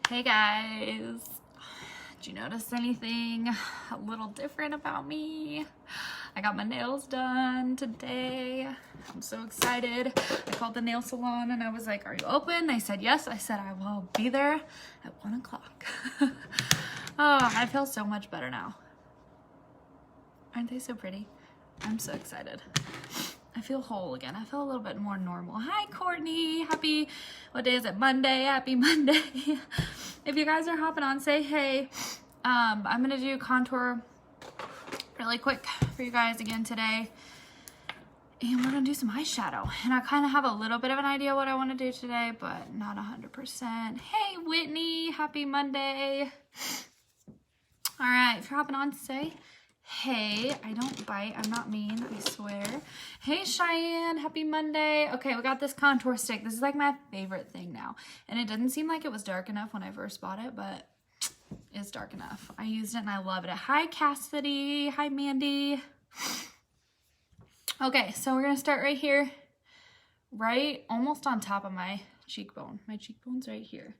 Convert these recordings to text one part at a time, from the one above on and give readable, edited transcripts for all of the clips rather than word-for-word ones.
Hey guys, did you notice anything a little different about me? I got my nails done today. I'm so excited. I called the nail salon and I was like, are you open? They said yes. I said I will be there at 1 o'clock. Oh, I feel so much better now. Aren't they so pretty? I'm so excited. I feel whole again. I feel a little bit more normal. Hi, Courtney. Happy, what day is it? Monday. Happy Monday. If you guys are hopping on, say hey. I'm going to do contour really quick for you guys again today. And we're going to do some eyeshadow. And I kind of have a little bit of an idea what I want to do today, but not 100%. Hey, Whitney. Happy Monday. All right. If you're hopping on, say hey. I don't bite. I'm not mean. I swear. Hey, Cheyenne. Happy Monday. Okay, we got this contour stick. This is like my favorite thing now. And it didn't seem like it was dark enough when I first bought it, but it's dark enough. I used it and I love it. Hi, Cassidy. Hi, Mandy. Okay, so we're going to start right here. Right almost on top of my cheekbone. My cheekbone's right here.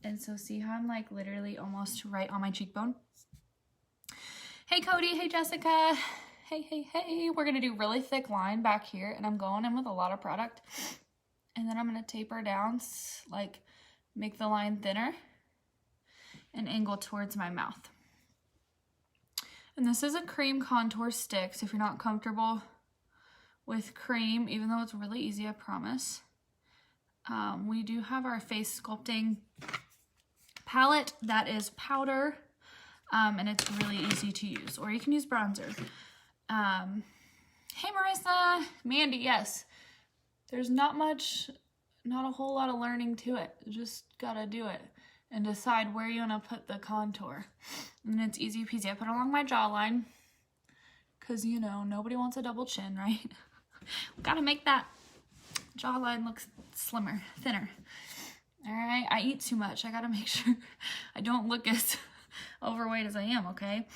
And so see how I'm like literally almost right on my cheekbone? Hey, Cody. Hey, Jessica. Hey, hey, hey. We're going to do really thick line back here, and I'm going in with a lot of product. And then I'm going to taper down, like make the line thinner and angle towards my mouth. And this is a cream contour stick, so if you're not comfortable with cream, even though it's really easy, I promise, we do have our face sculpting palette that is powder. And it's really easy to use, or you can use bronzer. Hey, Marissa, Mandy, yes. There's not a whole lot of learning to it. You just gotta do it and decide where you wanna put the contour. And it's easy peasy. I put it along my jawline because, you know, nobody wants a double chin, right? We gotta make that jawline look slimmer, thinner. All right, I eat too much. I gotta make sure I don't look as overweight as I am, okay?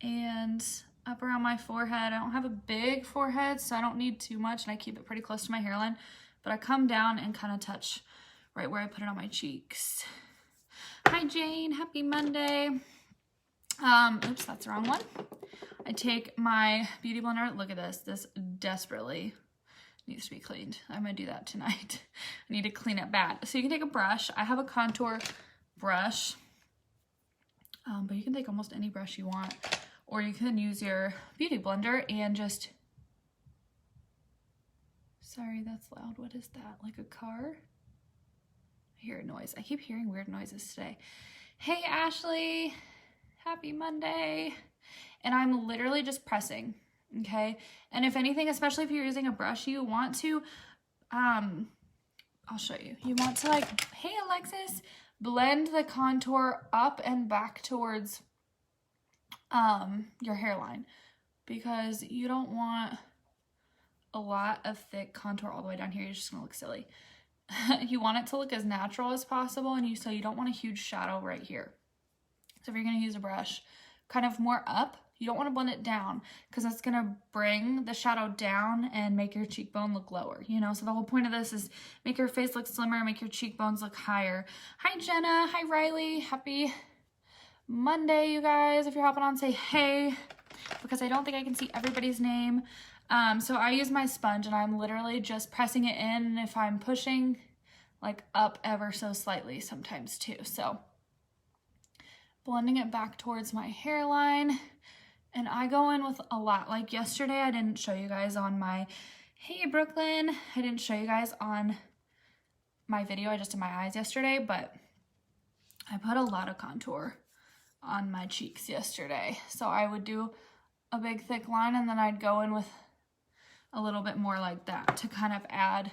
And up around my forehead, I don't have a big forehead, so I don't need too much, and I keep it pretty close to my hairline, but I come down and kind of touch right where I put it on my cheeks. Hi, Jane. Happy Monday. Oops, that's the wrong one. I take my beauty blender. Look at this. This desperately needs to be cleaned. I'm gonna do that tonight. I need to clean it bad. So you can take a brush. I have a contour brush. But you can take almost any brush you want, or you can use your beauty blender and just, sorry, that's loud. What is that? Like a car? I hear a noise. I keep hearing weird noises today. Hey, Ashley, happy Monday. And I'm literally just pressing, okay? And if anything, especially if you're using a brush, you want to, I'll show you. You want to like, hey, Alexis, blend the contour up and back towards your hairline, because you don't want a lot of thick contour all the way down here. You're just gonna look silly. You want it to look as natural as possible, and so you don't want a huge shadow right here. So if you're gonna use a brush, kind of more up, you don't want to blend it down, because that's gonna bring the shadow down and make your cheekbone look lower, you know? So the whole point of this is make your face look slimmer, make your cheekbones look higher. Hi, Jenna. Hi, Riley. Happy Monday, you guys. If you're hopping on, say hey, because I don't think I can see everybody's name. So I use my sponge, and I'm literally just pressing it in, and if I'm pushing, like up ever so slightly sometimes too. So blending it back towards my hairline. And I go in with a lot. Like yesterday, I didn't show you guys on my, hey, Brooklyn. I didn't show you guys on my video. I just did my eyes yesterday, but I put a lot of contour on my cheeks yesterday. So I would do a big thick line, and then I'd go in with a little bit more like that to kind of add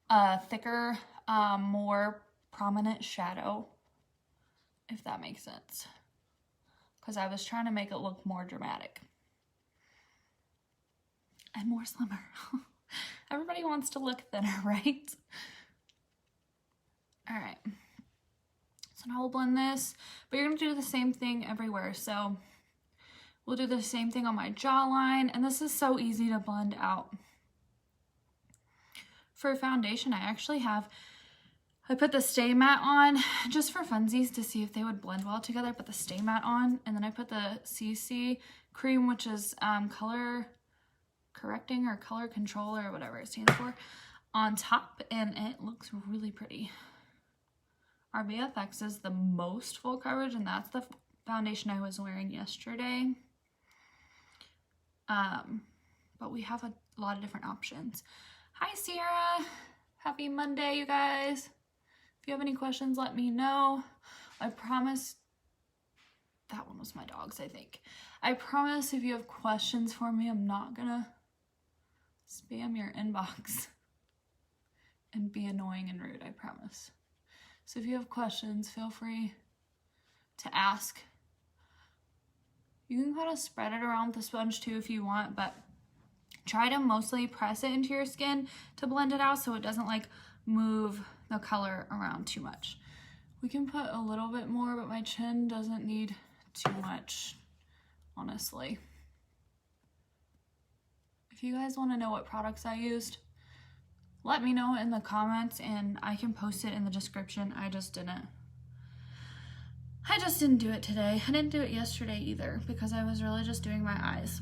a thicker, more prominent shadow, if that makes sense. Because I was trying to make it look more dramatic and more slimmer. Everybody wants to look thinner, right? All right. So now we'll blend this, but you're going to do the same thing everywhere. So we'll do the same thing on my jawline, and this is so easy to blend out. For foundation, I actually have I put the Stay Matte on just for funsies to see if they would blend well together. I put the Stay Matte on, and then I put the CC cream, which is color correcting or color control or whatever it stands for, on top, and it looks really pretty. Our VFX is the most full coverage, and that's the foundation I was wearing yesterday. But we have a lot of different options. Hi, Sierra. Happy Monday, you guys. If you have any questions, let me know. I promise. That one was my dog's, I think. I promise if you have questions for me, I'm not gonna spam your inbox and be annoying and rude, I promise. So if you have questions, feel free to ask. You can kind of spread it around with the sponge too if you want, but try to mostly press it into your skin to blend it out so it doesn't like move the color around too much. We can put a little bit more, but my chin doesn't need too much, honestly. If you guys want to know what products I used, let me know in the comments and I can post it in the description. I just didn't do it today. I didn't do it yesterday either because I was really just doing my eyes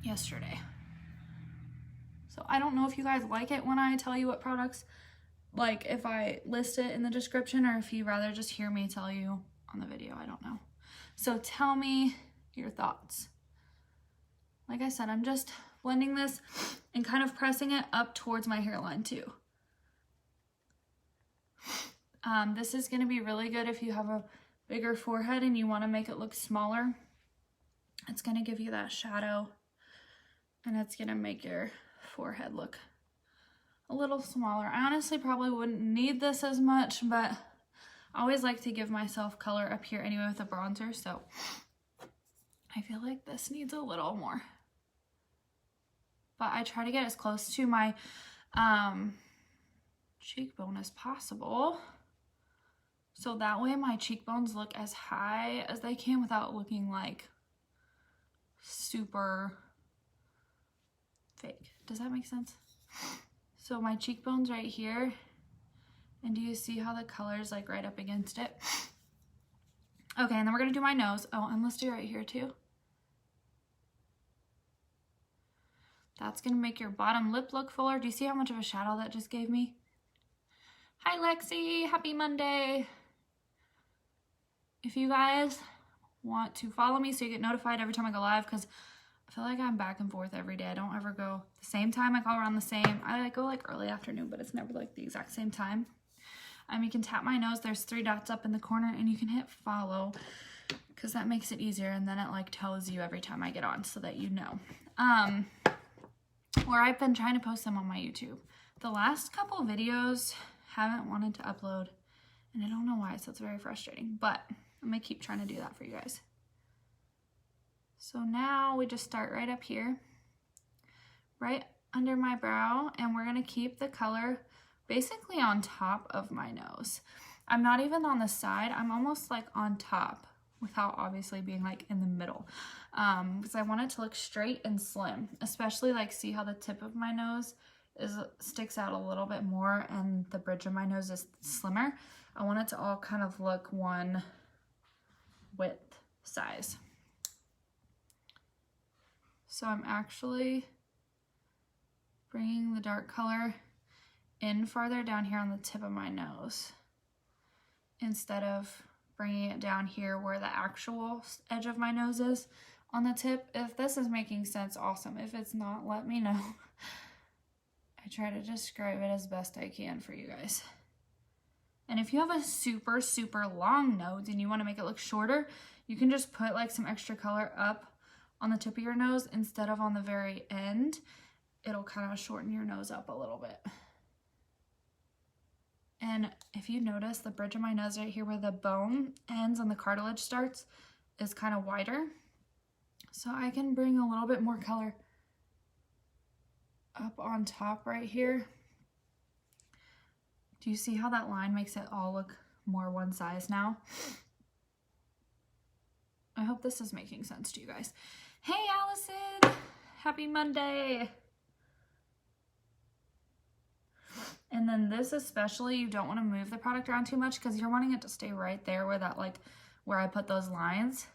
yesterday. So I don't know if you guys like it when I tell you what products, like if I list it in the description, or if you rather just hear me tell you on the video. I don't know. So tell me your thoughts. Like I said, I'm just blending this and kind of pressing it up towards my hairline too. This is going to be really good if you have a bigger forehead and you want to make it look smaller. It's going to give you that shadow and it's going to make your forehead look a little smaller. I honestly probably wouldn't need this as much, but I always like to give myself color up here anyway with a bronzer, so I feel like this needs a little more. But I try to get as close to my cheekbone as possible, so that way my cheekbones look as high as they can without looking like super fake. Does that make sense? So my cheekbone's right here, and do you see how the color's like right up against it? Okay, and then we're gonna do my nose. Oh, and let's do right here too. That's gonna make your bottom lip look fuller. Do you see how much of a shadow that just gave me? Hi Lexi, happy Monday. If you guys want to follow me so you get notified every time I go live, because I feel like I'm back and forth every day. I don't ever go the same time. I go around the same. I go like early afternoon, but it's never like the exact same time. You can tap my nose. There's 3 dots up in the corner, and you can hit follow because that makes it easier, and then it like tells you every time I get on so that you know. Or I've been trying to post them on my YouTube. The last couple videos haven't wanted to upload, and I don't know why, so it's very frustrating, but I'm gonna keep trying to do that for you guys. So now we just start right up here, right under my brow, and we're gonna keep the color basically on top of my nose. I'm not even on the side, I'm almost like on top without obviously being like in the middle, because I want it to look straight and slim, especially like see how the tip of my nose sticks out a little bit more and the bridge of my nose is slimmer. I want it to all kind of look one width size. So I'm actually bringing the dark color in farther down here on the tip of my nose instead of bringing it down here where the actual edge of my nose is on the tip. If this is making sense, awesome. If it's not, let me know. I try to describe it as best I can for you guys. And if you have a super, super long nose and you want to make it look shorter, you can just put like some extra color up on the tip of your nose instead of on the very end. It'll kind of shorten your nose up a little bit. And if you notice, the bridge of my nose right here where the bone ends and the cartilage starts is kind of wider. So I can bring a little bit more color up on top right here. Do you see how that line makes it all look more one size now? I hope this is making sense to you guys. Hey Allison, happy Monday. And then this especially, you don't want to move the product around too much because you're wanting it to stay right there where that, like, where I put those lines.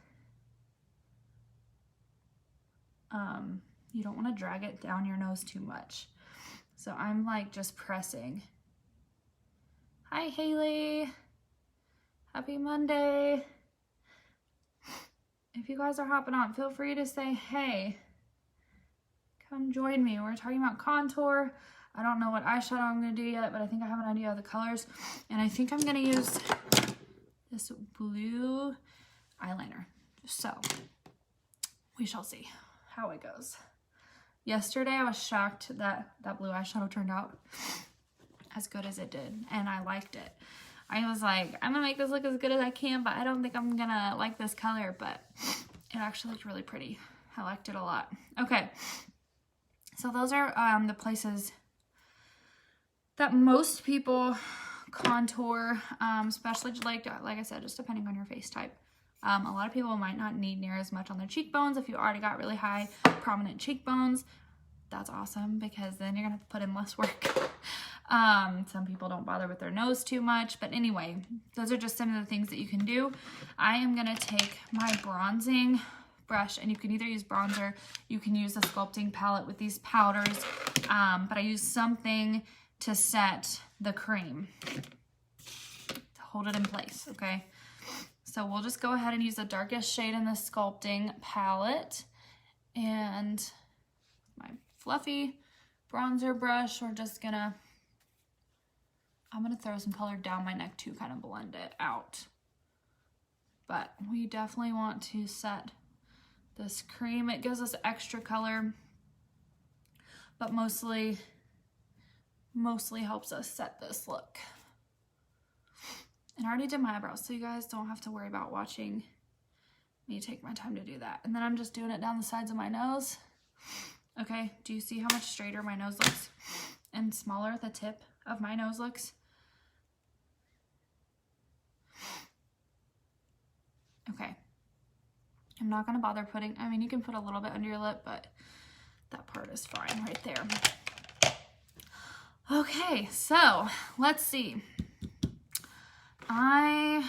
You don't want to drag it down your nose too much. So I'm like just pressing. Hi, Haley. Happy Monday. If you guys are hopping on, feel free to say hey. Come join me. We're talking about contour. I don't know what eyeshadow I'm going to do yet, but I think I have an idea of the colors. And I think I'm going to use this blue eyeliner. So we shall see how it goes. Yesterday I was shocked that that blue eyeshadow turned out as good as it did, and I liked it. I was like, I'm gonna make this look as good as I can, but I don't think I'm gonna like this color, but it actually looked really pretty. I liked it a lot. Okay, so those are the places that most people contour, especially like I said, just depending on your face type. A lot of people might not need near as much on their cheekbones. If you already got really high prominent cheekbones, that's awesome because then you're gonna have to put in less work. Some people don't bother with their nose too much, but anyway, those are just some of the things that you can do. I am gonna take my bronzing brush, and you can either use bronzer, you can use a sculpting palette with these powders, but I use something to set the cream to hold it in place, okay? So we'll just go ahead and use the darkest shade in the sculpting palette, and my fluffy bronzer brush, I'm gonna throw some color down my neck to kind of blend it out. But we definitely want to set this cream. It gives us extra color, but mostly helps us set this look. And I already did my eyebrows, so you guys don't have to worry about watching me take my time to do that. And then I'm just doing it down the sides of my nose. Okay, do you see how much straighter my nose looks? And smaller the tip of my nose looks? Okay. I'm not gonna bother putting, I mean, you can put a little bit under your lip, but that part is fine right there. Okay, so let's see. I'm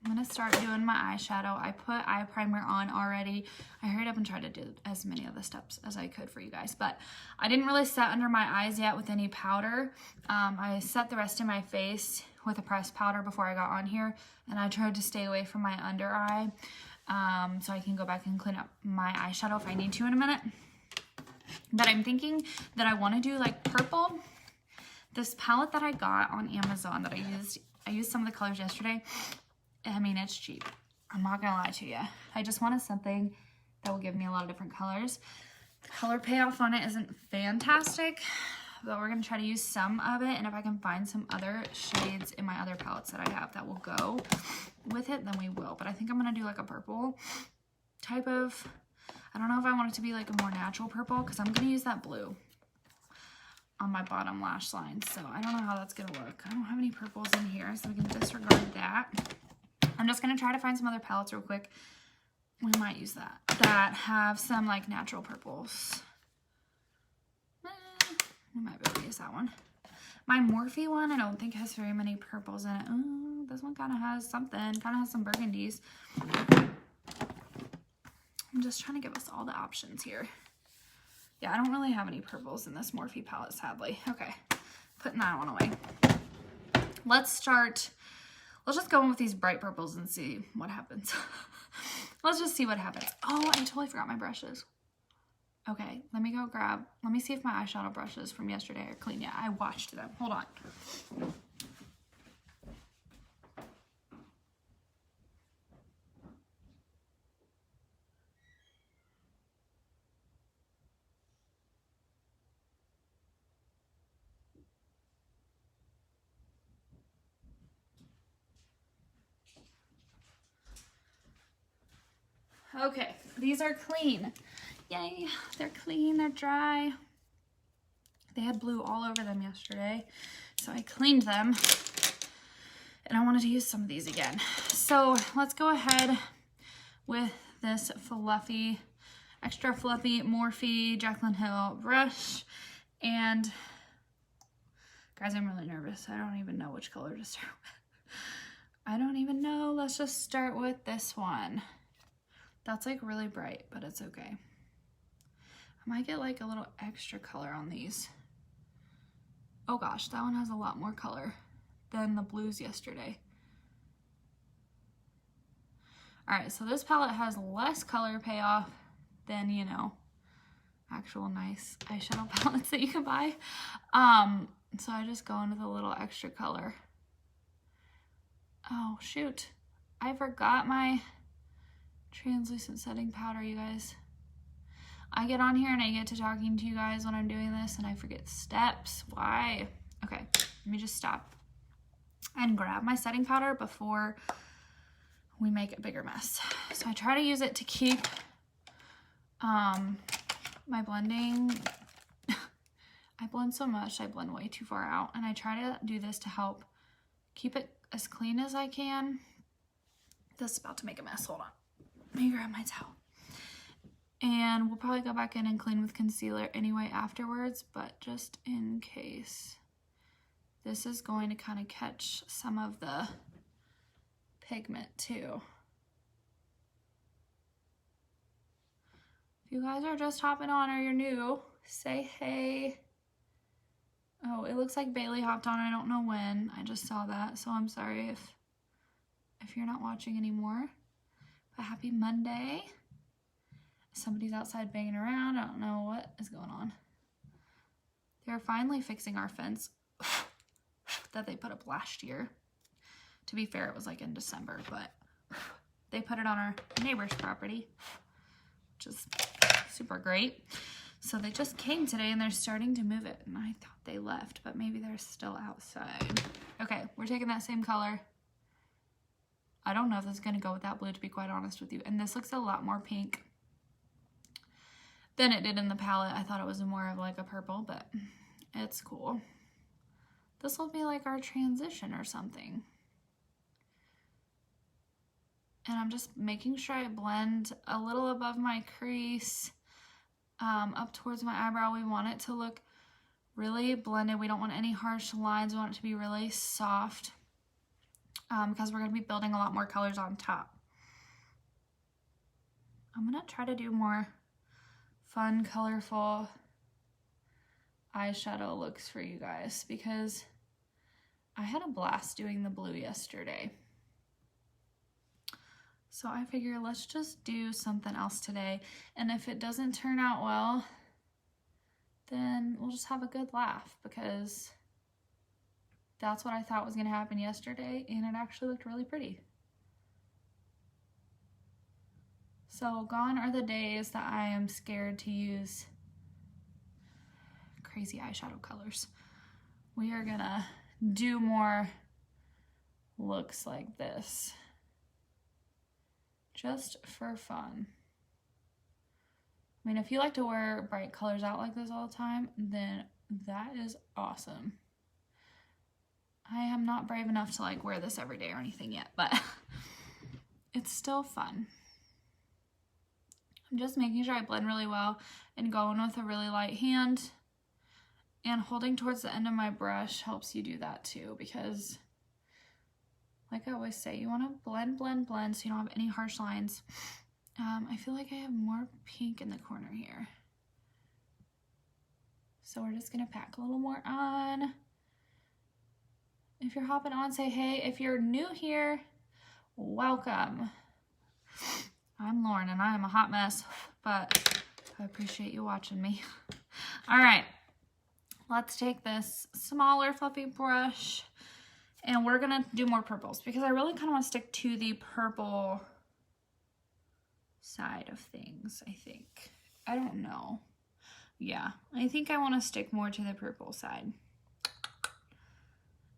gonna start doing my eyeshadow. I put eye primer on already. I hurried up and tried to do as many of the steps as I could for you guys, but I didn't really set under my eyes yet with any powder. I set the rest of my face with a pressed powder before I got on here, and I tried to stay away from my under eye, so I can go back and clean up my eyeshadow if I need to in a minute. But I'm thinking that I want to do like purple. This palette that I got on Amazon that I used some of the colors yesterday. I mean, it's cheap. I'm not gonna lie to you. I just wanted something that will give me a lot of different colors. The color payoff on it isn't fantastic, but we're gonna try to use some of it, and if I can find some other shades in my other palettes that I have that will go with it, then we will. But I think I'm gonna do like a purple type of, I don't know if I want it to be like a more natural purple, because I'm gonna use that blue on my bottom lash line, so I don't know how that's gonna look. I don't have any purples in here, so we can disregard that. I'm just gonna try to find some other palettes real quick. We might use that have some like natural purples. We might be able to use that one. My Morphe one, I don't think has very many purples in it. Oh, this one kind of has something, kind of has some burgundies. I'm just trying to give us all the options here. Yeah, I don't really have any purples in this Morphe palette, sadly. Okay, putting that one away. Let's just go in with these bright purples and see what happens. Let's just see what happens. Oh, I totally forgot my brushes. Okay, let me see if my eyeshadow brushes from yesterday are clean yet. I washed them. Hold on. Okay, these are clean. Yay, they're clean, they're dry. They had blue all over them yesterday, so I cleaned them, and I wanted to use some of these again. So let's go ahead with this fluffy, extra fluffy Morphe Jaclyn Hill brush, and Guys, I'm really nervous. I don't even know which color to start with. I don't even know. Let's just start with this one. That's like really bright, but it's okay. I might get like a little extra color on these. Oh gosh, that one has a lot more color than the blues yesterday. All right, so this palette has less color payoff than, you know, actual nice eyeshadow palettes that you can buy. So I just go in with a little extra color. Oh shoot, I forgot my translucent setting powder, you guys. I get on here and I get to talking to you guys when I'm doing this and I forget steps. Why? Okay, let me just stop and grab my setting powder before we make a bigger mess. So I try to use it to keep my blending. I blend so much, I blend way too far out, and I try to do this to help keep it as clean as I can. This is about to make a mess, hold on. Let me grab my towel. And we'll probably go back in and clean with concealer anyway afterwards, but just in case, this is going to kind of catch some of the pigment too. If you guys are just hopping on or you're new, say hey. Oh, it looks like Bailey hopped on. I don't know when. I just saw that, so I'm sorry if you're not watching anymore. But happy Monday. Somebody's outside banging around. I don't know what is going on. They're finally fixing our fence that they put up last year. To be fair, it was like in December, but they put it on our neighbor's property, which is super great. So they just came today and they're starting to move it, and I thought they left, but maybe they're still outside. Okay, we're taking that same color. I don't know if this is gonna go with that blue, to be quite honest with you. And this looks a lot more pink than it did in the palette. I thought it was more of like a purple, but it's cool. This will be like our transition or something. And I'm just making sure I blend a little above my crease, up towards my eyebrow. We want it to look really blended. We don't want any harsh lines. We want it to be really soft, because we're going to be building a lot more colors on top. I'm going to try to do more fun, colorful eyeshadow looks for you guys, because I had a blast doing the blue yesterday. So I figure let's just do something else today. And if it doesn't turn out well, then we'll just have a good laugh, because that's what I thought was gonna happen yesterday, and it actually looked really pretty. So gone are the days that I am scared to use crazy eyeshadow colors. We are gonna do more looks like this, just for fun. I mean, if you like to wear bright colors out like this all the time, then that is awesome. I am not brave enough to like wear this every day or anything yet, but it's still fun. I'm just making sure I blend really well and going with a really light hand, and holding towards the end of my brush helps you do that too, because like I always say, you want to blend, blend, blend so you don't have any harsh lines. I feel like I have more pink in the corner here. So we're just going to pack a little more on. If you're hopping on, say hey. If you're new here, welcome. I'm Lauren and I am a hot mess, but I appreciate you watching me. All right, let's take this smaller fluffy brush. And we're gonna do more purples, because I really kind of want to stick to the purple side of things, I think. I don't know. Yeah, I think I want to stick more to the purple side.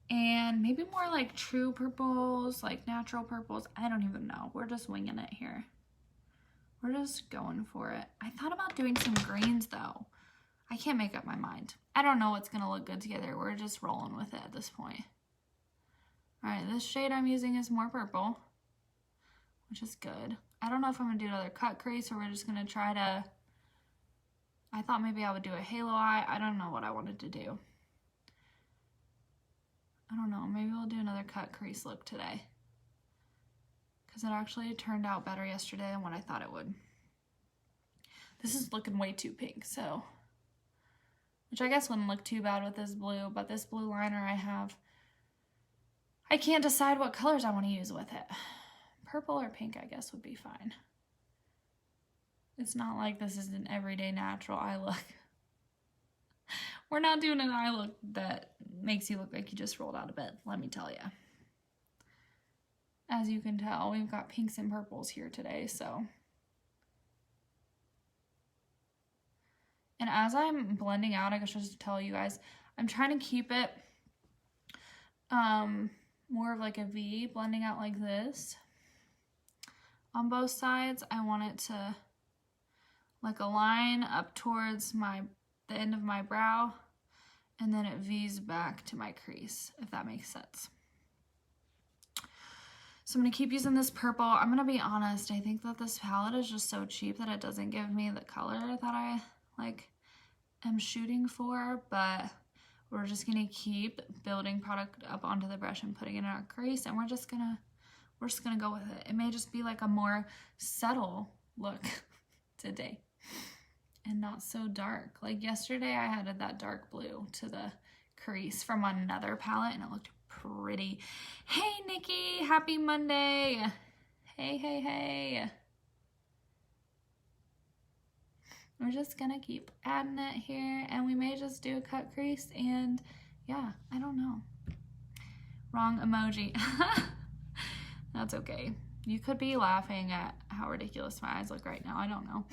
And maybe more like true purples, like natural purples. I don't even know. We're just winging it here. We're just going for it. I thought about doing some greens though. I can't make up my mind. I don't know what's gonna look good together. We're just rolling with it at this point. All right, this shade I'm using is more purple, which is good. I don't know if I'm gonna do another cut crease, or we're just gonna try to, I thought maybe I would do a halo eye. I don't know what I wanted to do. I don't know, maybe we'll do another cut crease look today. Because it actually turned out better yesterday than what I thought it would. This is looking way too pink, so. Which I guess wouldn't look too bad with this blue, but this blue liner I have, I can't decide what colors I want to use with it. Purple or pink, I guess, would be fine. It's not like this is an everyday natural eye look. We're not doing an eye look that makes you look like you just rolled out of bed, let me tell you. As you can tell, we've got pinks and purples here today, so. And as I'm blending out, I guess just to tell you guys, I'm trying to keep it more of like a V, blending out like this. On both sides, I want it to like align up towards the end of my brow, and then it V's back to my crease, if that makes sense. So I'm going to keep using this purple. I'm going to be honest, I think that this palette is just so cheap that it doesn't give me the color that I like am shooting for, but we're just going to keep building product up onto the brush and putting it in our crease, and we're just going to go with it. It may just be like a more subtle look today and not so dark. Like yesterday I added that dark blue to the crease from another palette and it looked pretty. Hey Nikki, happy Monday. Hey, hey, hey. We're just gonna keep adding it here, and we may just do a cut crease, and yeah, I don't know. Wrong emoji. That's okay. You could be laughing at how ridiculous my eyes look right now. I don't know.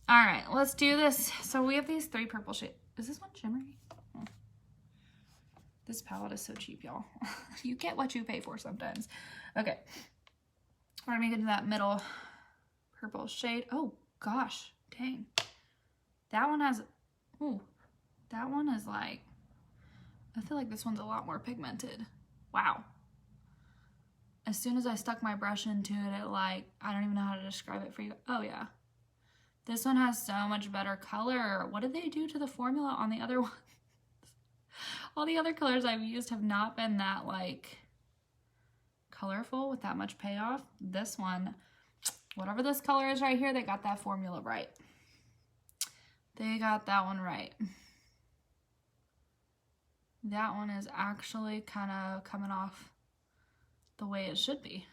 All right, let's do this. So we have these 3 purple shades. Is this one shimmery? Oh. This palette is so cheap, y'all. You get what you pay for sometimes. Okay. We're gonna get into that middle purple shade. Oh gosh, dang. That one has, ooh, that one is like, I feel like this one's a lot more pigmented. Wow. As soon as I stuck my brush into it, I don't even know how to describe it for you. Oh yeah. This one has so much better color. What did they do to the formula on the other ones? All the other colors I've used have not been that like colorful with that much payoff. This one, whatever this color is right here, they got that formula right. They got that one right. That one is actually kind of coming off the way it should be.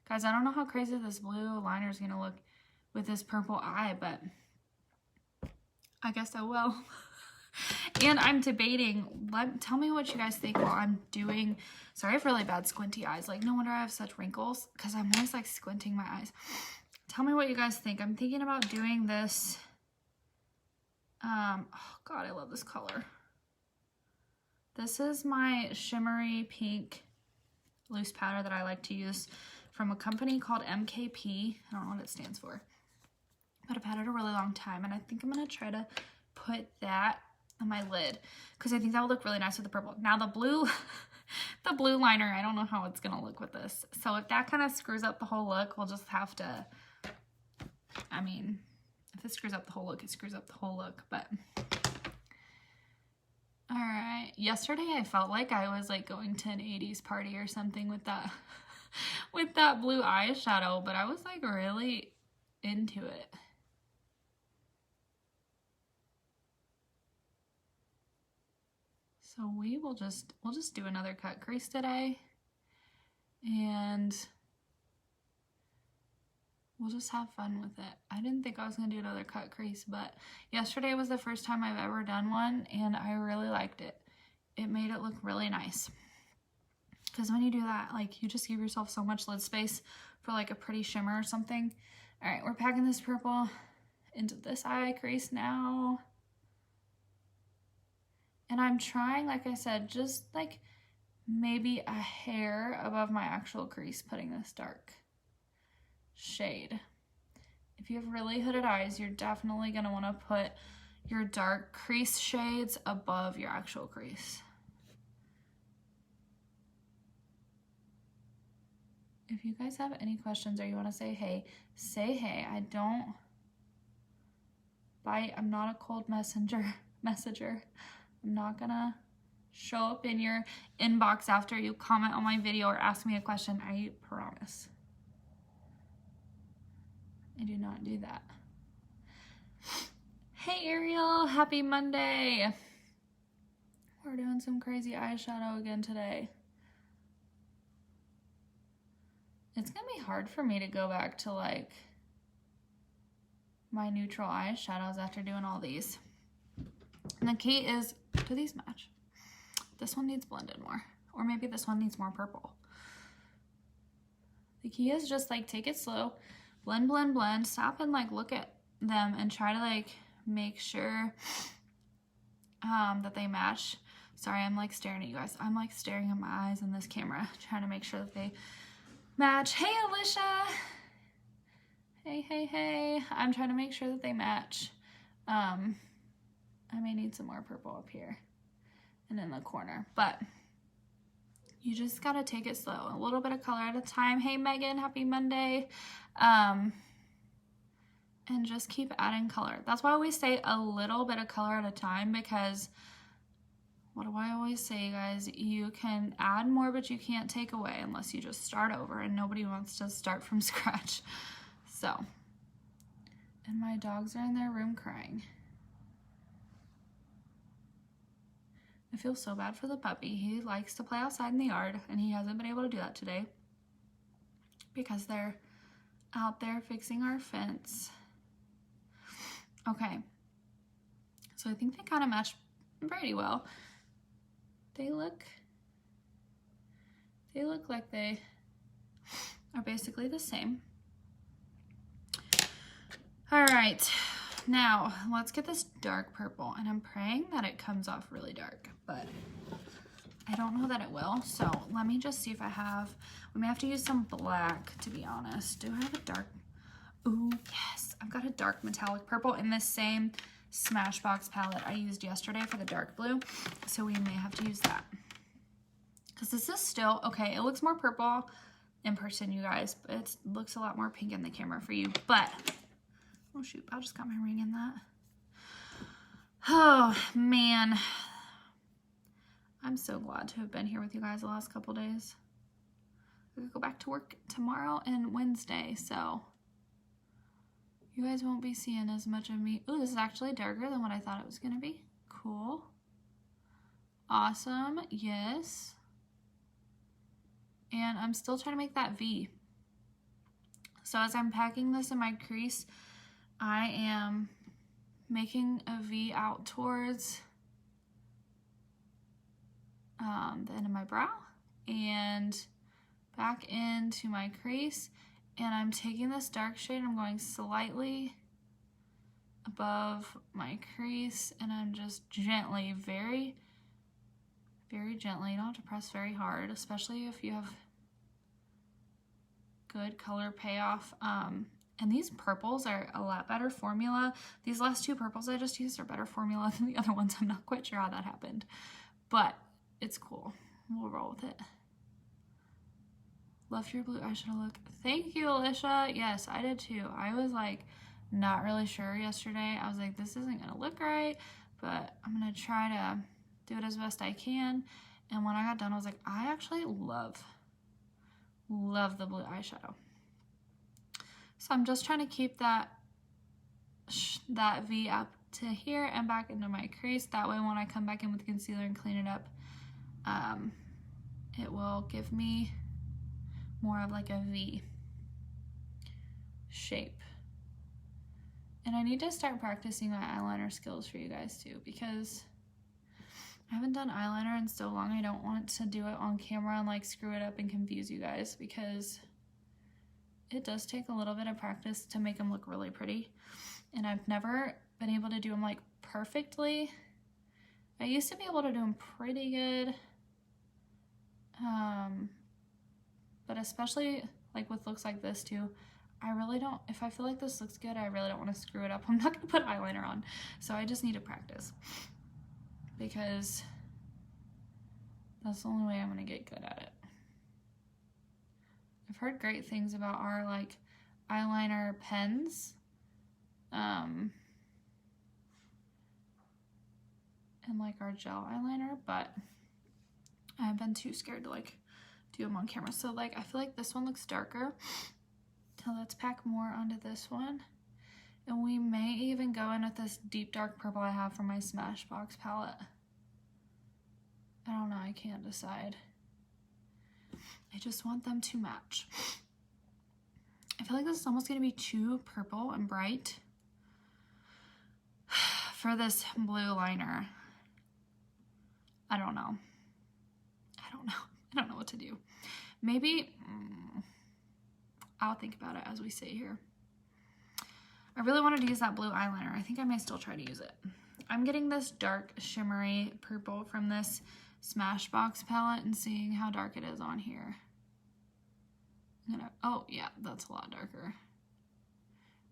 Guys, I don't know how crazy this blue liner is going to look with this purple eye, but I guess I will. And I'm debating, tell me what you guys think while I'm doing, sorry I have really bad squinty eyes, like no wonder I have such wrinkles, because I'm always like squinting my eyes. Tell me what you guys think. I'm thinking about doing this, oh god, I love this color. This is my shimmery pink loose powder that I like to use from a company called MKP. I don't know what it stands for, but I've had it a really long time, and I think I'm going to try to put that on my lid because I think that will look really nice with the purple. Now the blue, the blue liner, I don't know how it's going to look with this. So if that kind of screws up the whole look, we'll just have to, I mean, if it screws up the whole look, it screws up the whole look, but all right. Yesterday I felt like I was like going to an 80s party or something with that with that blue eyeshadow, but I was like really into it. So we'll just do another cut crease today, and we'll just have fun with it. I didn't think I was gonna do another cut crease, but yesterday was the first time I've ever done one, and I really liked it. It made it look really nice. Because when you do that, like, you just give yourself so much lid space for like a pretty shimmer or something. All right, we're packing this purple into this eye crease now. And I'm trying, like I said, just like maybe a hair above my actual crease, putting this dark shade. If you have really hooded eyes, you're definitely going to want to put your dark crease shades above your actual crease. If you guys have any questions or you want to say hey, say hey. I don't bite. I'm not a cold messenger. I'm not gonna show up in your inbox after you comment on my video or ask me a question. I promise. I do not do that. Hey Ariel, happy Monday. We're doing some crazy eyeshadow again today. It's gonna be hard for me to go back to like my neutral eyeshadows after doing all these. And the key is, do these match? This one needs blended more, or maybe this one needs more purple. The key is just like take it slow, blend, blend, blend, stop and like look at them and try to like make sure that they match. Sorry, I'm like staring at you guys. I'm like staring at my eyes in this camera, trying to make sure that they match. Hey, Alicia. Hey, hey, hey. I'm trying to make sure that they match. I may need some more purple up here and in the corner, but you just gotta take it slow. A little bit of color at a time. Hey, Megan, happy Monday. And just keep adding color. That's why I always say a little bit of color at a time, because what do I always say, you guys? You can add more, but you can't take away unless you just start over, and nobody wants to start from scratch. So, and my dogs are in their room crying. I feel so bad for the puppy. He likes to play outside in the yard, and he hasn't been able to do that today because they're out there fixing our fence. Okay, so I think they kind of match pretty well. They look like they are basically the same. All right, now let's get this dark purple, and I'm praying that it comes off really dark, but I don't know that it will. So let me just see if I have, we may have to use some black, to be honest. Do I have a dark? Ooh, yes, I've got a dark metallic purple in this same Smashbox palette I used yesterday for the dark blue. So we may have to use that. Because this is still, okay, it looks more purple in person, you guys, but it looks a lot more pink in the camera for you. But, oh shoot, I just got my ring in that. Oh, man. I'm so glad to have been here with you guys the last couple days. I could go back to work tomorrow and Wednesday, so you guys won't be seeing as much of me. Ooh, this is actually darker than what I thought it was going to be. Cool. Awesome. Yes. And I'm still trying to make that V. So as I'm packing this in my crease, I am making a V out towards the end of my brow and back into my crease. And I'm taking this dark shade, I'm going slightly above my crease, and I'm just gently, very, very gently, you don't have to press very hard, especially if you have good color payoff. And these purples are a lot better formula. These last two purples I just used are better formula than the other ones. I'm not quite sure how that happened, but it's cool. We'll roll with it. Love your blue eyeshadow look. Thank you, Alicia. Yes, I did too. I was like not really sure yesterday. I was like, this isn't gonna look right, but I'm gonna try to do it as best I can. And when I got done, I was like, I actually love the blue eyeshadow. So I'm just trying to keep that V up to here and back into my crease. That way when I come back in with concealer and clean it up, it will give me more of like a V shape. And I need to start practicing my eyeliner skills for you guys too, because I haven't done eyeliner in so long. I don't want to do it on camera and like screw it up and confuse you guys, because it does take a little bit of practice to make them look really pretty. And I've never been able to do them like perfectly. I used to be able to do them pretty good. But especially like with looks like this too, I really don't, if I feel like this looks good, I really don't want to screw it up. I'm not going to put eyeliner on. So I just need to practice, because that's the only way I'm going to get good at it. I've heard great things about our like eyeliner pens. And in like our gel eyeliner, but I've been too scared to like do them on camera. So like I feel like this one looks darker. So let's pack more onto this one. And we may even go in with this deep dark purple I have from my Smashbox palette. I don't know, I can't decide. I just want them to match. I feel like this is almost gonna be too purple and bright for this blue liner. I don't know. I don't know what to do. Maybe, I'll think about it as we sit here. I really wanted to use that blue eyeliner. I think I may still try to use it. I'm getting this dark shimmery purple from this Smashbox palette and seeing how dark it is on here. Oh yeah, that's a lot darker.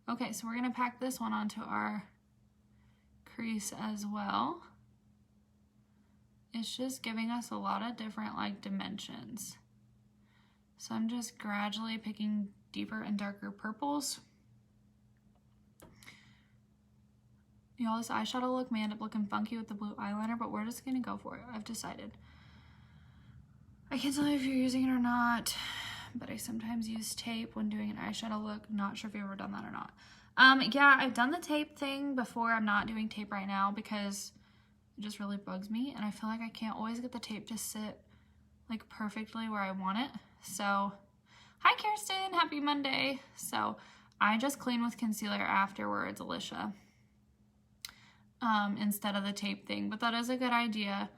Okay, so we're gonna pack this one onto our crease as well. It's just giving us a lot of different like dimensions. So I'm just gradually picking deeper and darker purples. Y'all, this eyeshadow look may end up looking funky with the blue eyeliner, but we're just gonna go for it. I've decided. I can't tell you if you're using it or not, but I sometimes use tape when doing an eyeshadow look. Not sure if you've ever done that or not. Yeah, I've done the tape thing before. I'm not doing tape right now because it just really bugs me, and I feel like I can't always get the tape to sit like perfectly where I want it. So, hi Kirsten, happy Monday. So, I just clean with concealer afterwards, Alicia, instead of the tape thing, but that is a good idea.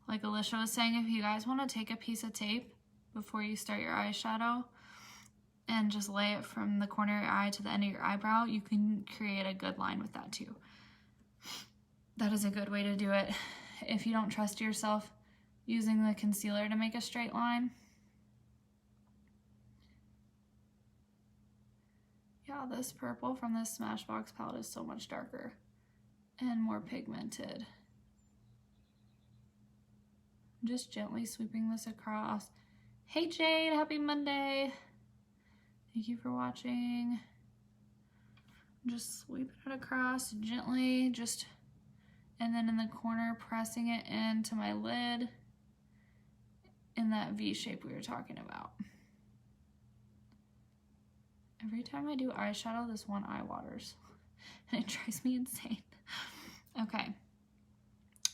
Like Alicia was saying, if you guys want to take a piece of tape before you start your eyeshadow and just lay it from the corner of your eye to the end of your eyebrow, you can create a good line with that too. That is a good way to do it if you don't trust yourself using the concealer to make a straight line. Yeah, this purple from this Smashbox palette is so much darker and more pigmented. Just gently sweeping this across. Hey Jade, happy Monday. Thank you for watching. Just sweeping it across gently, and then in the corner, pressing it into my lid in that V shape we were talking about. Every time I do eyeshadow, this one eye waters and it drives me insane. Okay.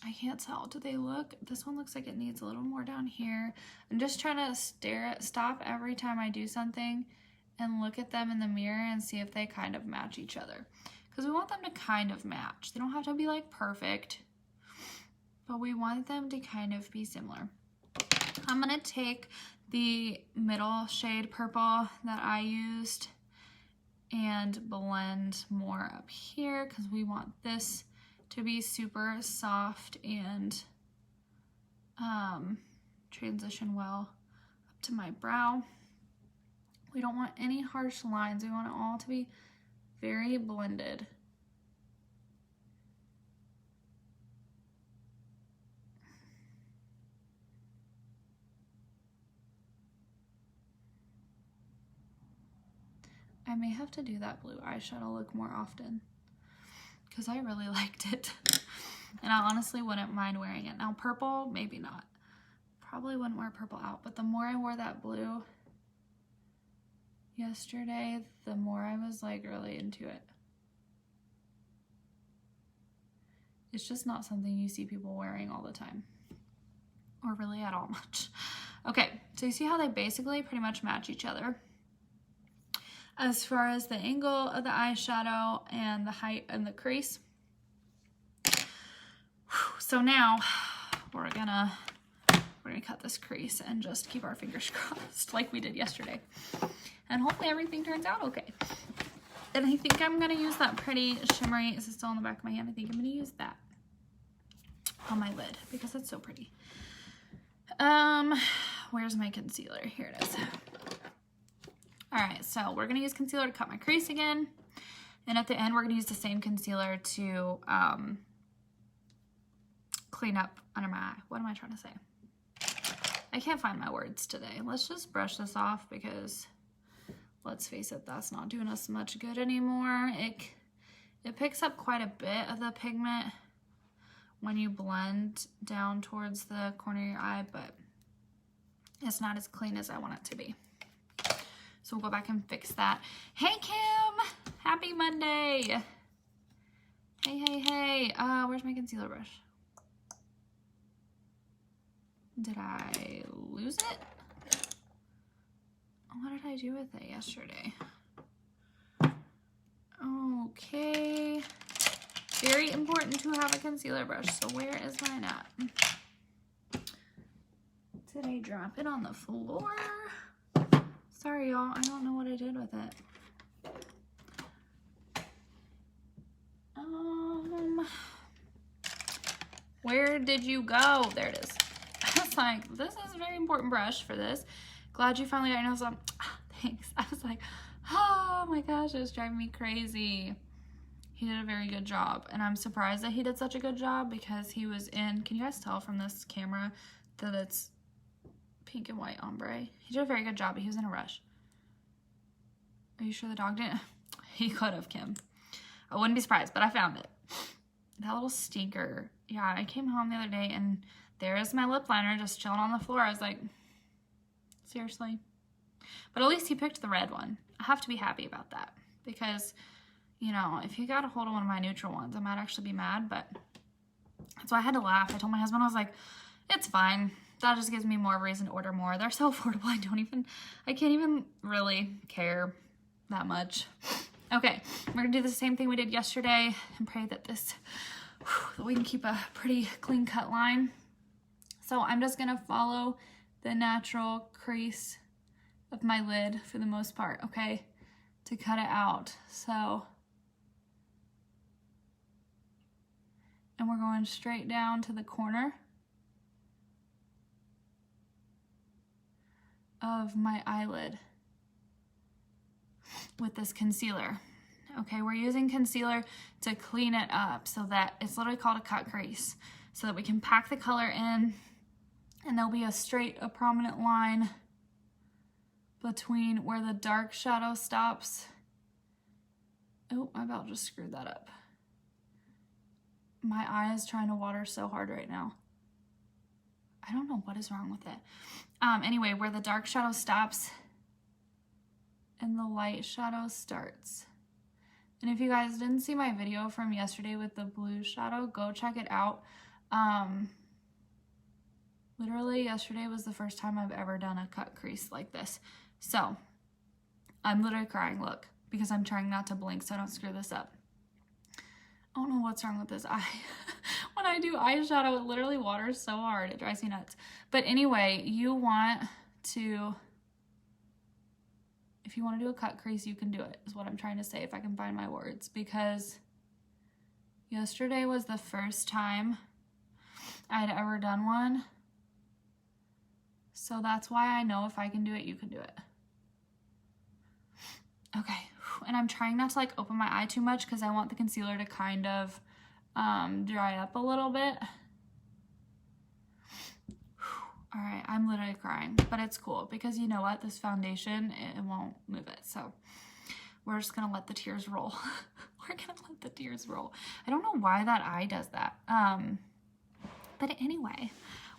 I can't tell. Do they look? This one looks like it needs a little more down here. I'm just trying to stop every time I do something and look at them in the mirror and see if they kind of match each other. Because we want them to kind of match. They don't have to be like perfect, but we want them to kind of be similar. I'm going to take the middle shade purple that I used and blend more up here because we want this to be super soft and transition well up to my brow. We don't want any harsh lines. We want it all to be very blended. I may have to do that blue eyeshadow look more often because I really liked it. And I honestly wouldn't mind wearing it. Now purple, maybe not. Probably wouldn't wear purple out, but the more I wore that blue yesterday, the more I was like really into it. It's just not something you see people wearing all the time, or really at all much. Okay, so you see how they basically pretty much match each other as far as the angle of the eyeshadow and the height and the crease. So now we're gonna cut this crease and just keep our fingers crossed like we did yesterday. And hopefully everything turns out okay. And I think I'm gonna use that pretty shimmery, is it still on the back of my hand? I think I'm gonna use that on my lid because it's so pretty. Where's my concealer? Here it is. All right, so we're gonna use concealer to cut my crease again. And at the end, we're gonna use the same concealer to clean up under my eye. What am I trying to say? I can't find my words today. Let's just brush this off because let's face it, that's not doing us much good anymore. It picks up quite a bit of the pigment when you blend down towards the corner of your eye, but it's not as clean as I want it to be. So we'll go back and fix that. Hey, Kim! Happy Monday! Hey. Where's my concealer brush? Did I lose it? What did I do with it yesterday? Okay. Very important to have a concealer brush. So where is mine at? Did I drop it on the floor? Sorry, y'all. I don't know what I did with it. Where did you go? There it is. I was like, this is a very important brush for this. Glad you finally got your nose on. Thanks. I was like, oh my gosh, it's driving me crazy. He did a very good job, and I'm surprised that he did such a good job because he was in, can you guys tell from this camera that it's pink and white ombre? He did a very good job, but he was in a rush. Are you sure the dog didn't? He could have, Kim. I wouldn't be surprised, but I found it. That little stinker. Yeah, I came home the other day, and there is my lip liner just chilling on the floor. I was like, seriously? But at least he picked the red one. I have to be happy about that because, you know, if he got a hold of one of my neutral ones, I might actually be mad, but that's why I had to laugh. I told my husband, I was like, it's fine. That just gives me more reason to order more. They're so affordable. I can't even really care that much. Okay, we're gonna do the same thing we did yesterday and pray that that we can keep a pretty clean cut line. So I'm just gonna follow the natural crease of my lid for the most part, okay, to cut it out. So, and we're going straight down to the corner of my eyelid with this concealer. Okay, we're using concealer to clean it up so that it's literally called a cut crease, so that we can pack the color in and there'll be a prominent line between where the dark shadow stops. Oh, I about just screwed that up. My eye is trying to water so hard right now. I don't know what is wrong with it. Anyway, where the dark shadow stops and the light shadow starts. And if you guys didn't see my video from yesterday with the blue shadow, go check it out. Literally yesterday was the first time I've ever done a cut crease like this. So I'm literally crying, look, because I'm trying not to blink so I don't screw this up. I don't know what's wrong with this eye. When I do eyeshadow, it literally waters so hard. It drives me nuts. But anyway, you want to, if you want to do a cut crease, you can do it, is what I'm trying to say, if I can find my words. Because yesterday was the first time I had ever done one. So that's why I know if I can do it, you can do it. Okay, and I'm trying not to like open my eye too much because I want the concealer to kind of dry up a little bit. All right, I'm literally crying, but it's cool because you know what? This foundation, it won't move it. So we're just gonna let the tears roll. We're gonna let the tears roll. I don't know why that eye does that. But anyway,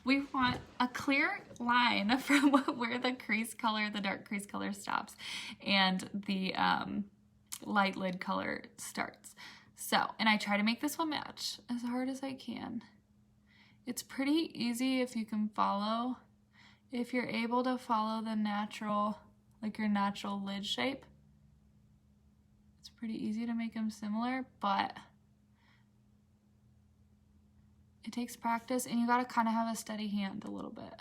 we want a clear line from where the crease color, the dark crease color stops and the light lid color starts. So, and I try to make this one match as hard as I can. It's pretty easy if you can follow, if you're able to follow the natural, like your natural lid shape. It's pretty easy to make them similar, but it takes practice and you gotta kind of have a steady hand a little bit,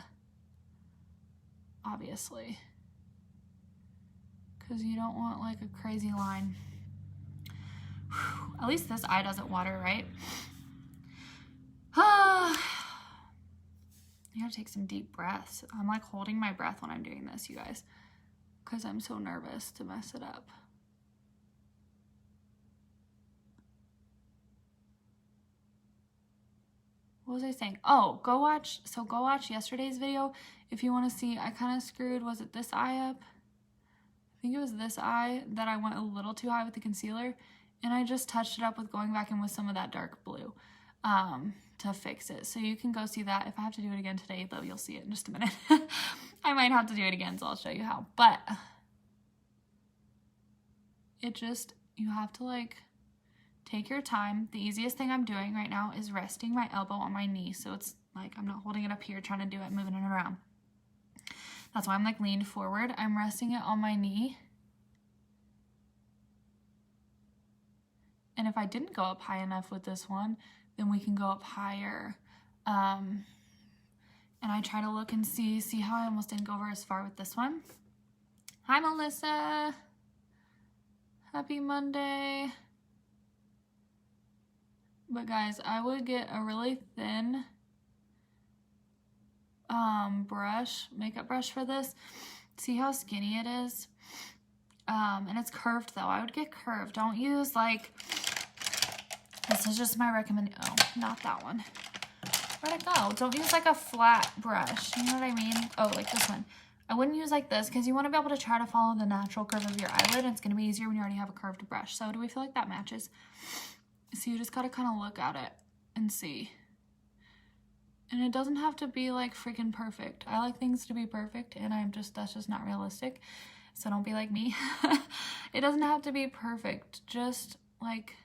obviously, because you don't want like a crazy line. Whew. At least this eye doesn't water, right? You gotta take some deep breaths. I'm like holding my breath when I'm doing this, you guys, because I'm so nervous to mess it up. What was I saying? Oh, go watch yesterday's video if you want to see. I kind of screwed, was it this eye up? I think it was this eye that I went a little too high with the concealer, and I just touched it up with going back in with some of that dark blue. to fix it. So you can go see that. If I have to do it again today, though, you'll see it in just a minute. I might have to do it again, so I'll show you how. But it just, you have to like take your time. The easiest thing I'm doing right now is resting my elbow on my knee. So it's like I'm not holding it up here trying to do it, moving it around. That's why I'm like leaned forward. I'm resting it on my knee. And if I didn't go up high enough with this one, then we can go up higher. And I try to look and see how I almost didn't go over as far with this one. Hi, Melissa. Happy Monday. But guys, I would get a really thin makeup brush for this. See how skinny it is? And it's curved though. I would get curved. Don't use like, this is just my recommendation. Oh, not that one. Where'd it go? Don't use like a flat brush. You know what I mean? Oh, like this one. I wouldn't use like this because you want to be able to try to follow the natural curve of your eyelid. And it's going to be easier when you already have a curved brush. So do we feel like that matches? So you just got to kind of look at it and see. And it doesn't have to be like freaking perfect. I like things to be perfect and that's just not realistic. So don't be like me. It doesn't have to be perfect. Just like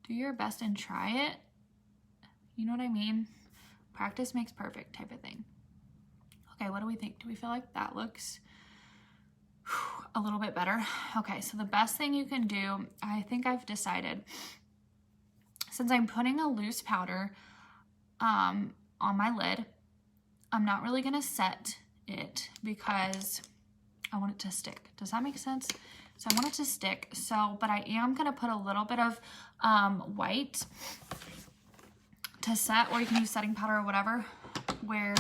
do your best and try it. You know what I mean? Practice makes perfect type of thing. Okay, what do we think? Do we feel like that looks a little bit better? Okay, so the best thing you can do, I think I've decided, since I'm putting a loose powder on my lid, I'm not really gonna set it because I want it to stick. Does that make sense? So I want it to stick. So, but I am gonna put a little bit of white to set, or you can use setting powder or whatever, where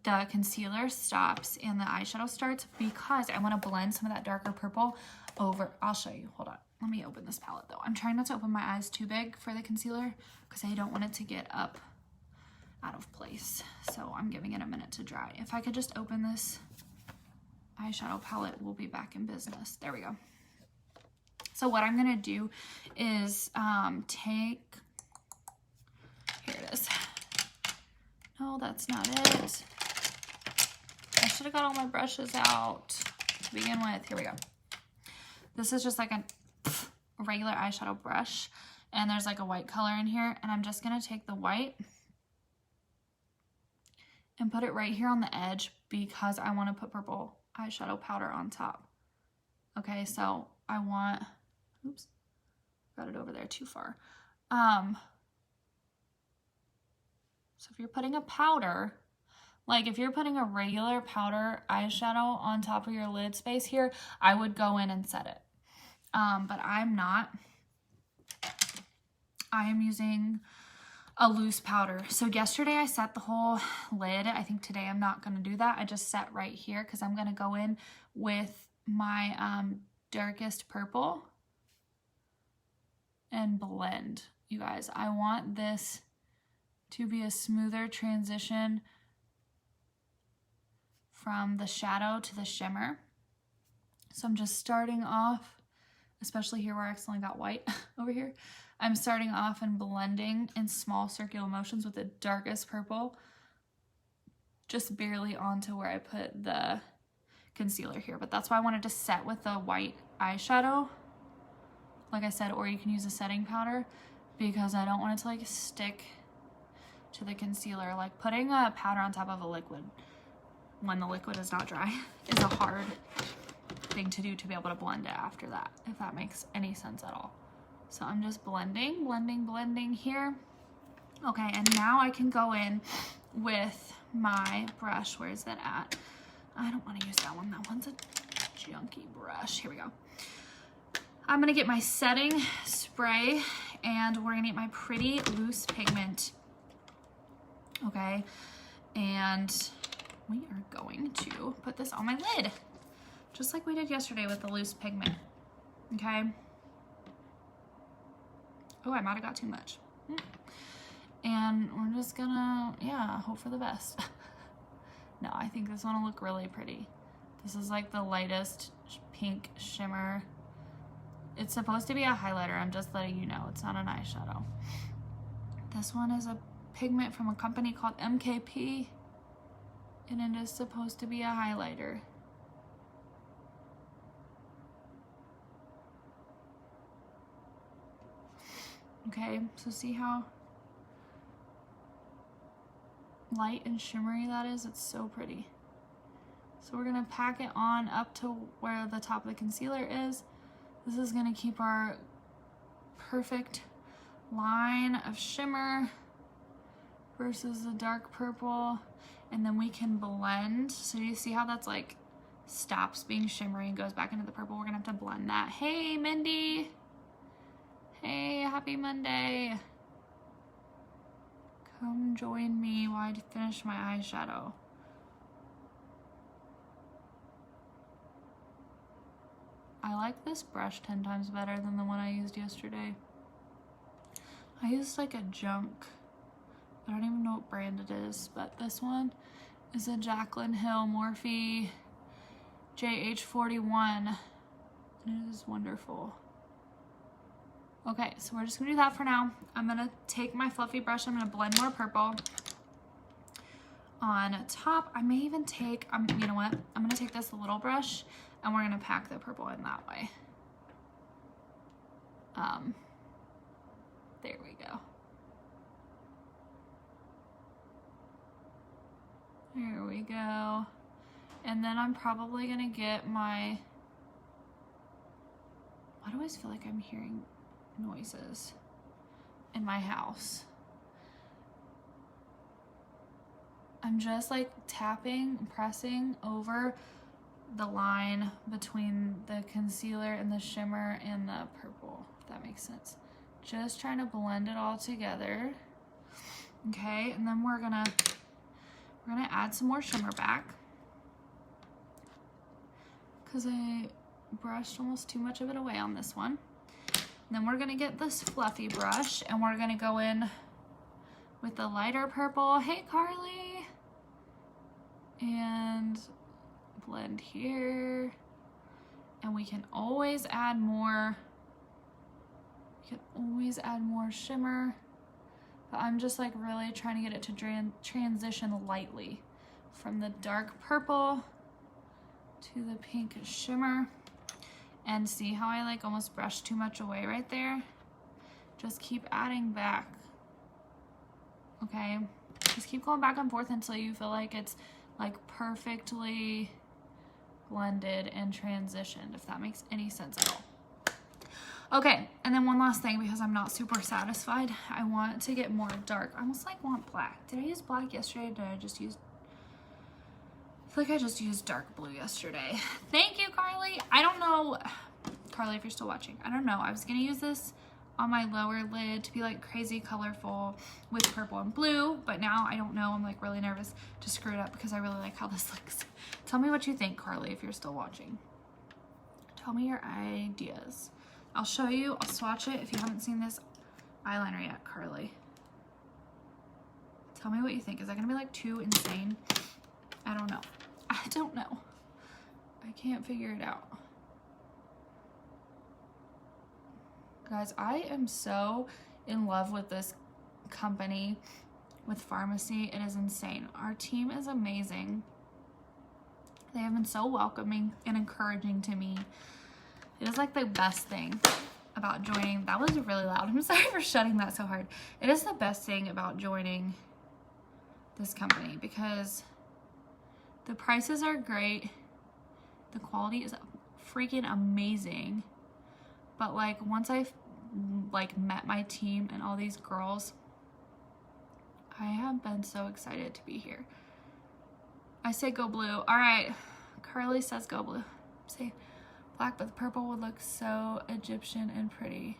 the concealer stops and the eyeshadow starts, because I want to blend some of that darker purple over. I'll show you. Hold on. Let me open this palette though. I'm trying not to open my eyes too big for the concealer because I don't want it to get up out of place. So I'm giving it a minute to dry. If I could just open this eyeshadow palette, we'll be back in business. There we go. So what I'm going to do is take, here it is. No, that's not it. I should have got all my brushes out to begin with. Here we go. This is just like a regular eyeshadow brush, and there's like a white color in here, and I'm just going to take the white and put it right here on the edge because I want to put purple eyeshadow powder on top. Okay, so I want, oops, got it over there too far. So if you're putting a powder, like if you're putting a regular powder eyeshadow on top of your lid space here, I would go in and set it. But I'm not. I am using a loose powder. So yesterday I set the whole lid. I think today I'm not going to do that. I just set right here because I'm going to go in with my darkest purple and blend. You guys, I want this to be a smoother transition from the shadow to the shimmer. So I'm just starting off, especially here where I accidentally got white over here. I'm starting off and blending in small circular motions with the darkest purple, just barely onto where I put the concealer here. But that's why I wanted to set with the white eyeshadow, like I said, or you can use a setting powder because I don't want it to like stick to the concealer. Like putting a powder on top of a liquid when the liquid is not dry is a hard thing to do to be able to blend it after that, if that makes any sense at all. So I'm just blending here. Okay, and now I can go in with my brush. Where is that at? I don't want to use that one. That one's a junky brush. Here we go. I'm gonna get my setting spray and we're gonna get my pretty loose pigment. Okay, and we are going to put this on my lid, just like we did yesterday with the loose pigment, okay? Oh, I might have got too much. And we're just gonna, yeah, hope for the best. No, I think this one will look really pretty. This is like the lightest pink shimmer. It's supposed to be a highlighter. I'm just letting you know, it's not an eyeshadow. This one is a pigment from a company called MKP, and it is supposed to be a highlighter. Okay, so see how light and shimmery that is? It's so pretty. So we're gonna pack it on up to where the top of the concealer is. This is gonna keep our perfect line of shimmer versus the dark purple, and then we can blend. So you see how that's like stops being shimmery and goes back into the purple? We're gonna have to blend that. Hey, Mindy. Hey, happy Monday. Come join me while I finish my eyeshadow. I like this brush 10 times better than the one I used yesterday. I used like a junk. I don't even know what brand it is, but this one is a Jaclyn Hill Morphe JH41. And it is wonderful. Okay, so we're just gonna do that for now. I'm gonna take my fluffy brush, I'm gonna blend more purple on top. I may even take, you know what? I'm gonna take this little brush and we're gonna pack the purple in that way. There we go. There we go. And then I'm probably gonna get my, why do I always feel like I'm hearing noises in my house? I'm just like tapping, pressing over the line between the concealer and the shimmer and the purple, if that makes sense. Just trying to blend it all together. Okay, and then we're gonna add some more shimmer back because I brushed almost too much of it away on this one. And then we're gonna get this fluffy brush and we're gonna go in with the lighter purple. Hey, Carly. And blend here. And we can always add more. We can always add more shimmer. But I'm just like really trying to get it to transition lightly from the dark purple to the pink shimmer. And see how I like almost brushed too much away right there? Just keep adding back. Okay, just keep going back and forth until you feel like it's like perfectly blended and transitioned, if that makes any sense at all. Okay, and then one last thing, because I'm not super satisfied, I want to get more dark. I almost like want black. Did I use black yesterday? Did I just use, I feel like I just used dark blue yesterday. Thank you, Carly. I don't know, Carly, if you're still watching, I don't know. I was gonna use this on my lower lid to be like crazy colorful with purple and blue, but now I don't know. I'm like really nervous to screw it up because I really like how this looks. Tell me what you think, Carly, if you're still watching. Tell me your ideas. I'll show you, I'll swatch it if you haven't seen this eyeliner yet, Carly. Tell me what you think. Is that gonna be like too insane? I don't know. I don't know. I can't figure it out. Guys, I am so in love with this company, with Pharmacy. It is insane. Our team is amazing. They have been so welcoming and encouraging to me. It is like the best thing about joining. That was really loud. I'm sorry for shutting that so hard. It is the best thing about joining this company because the prices are great. The quality is freaking amazing. But like once I've like met my team and all these girls, I have been so excited to be here. I say go blue. All right, Carly says go blue. Say black with purple would look so Egyptian and pretty.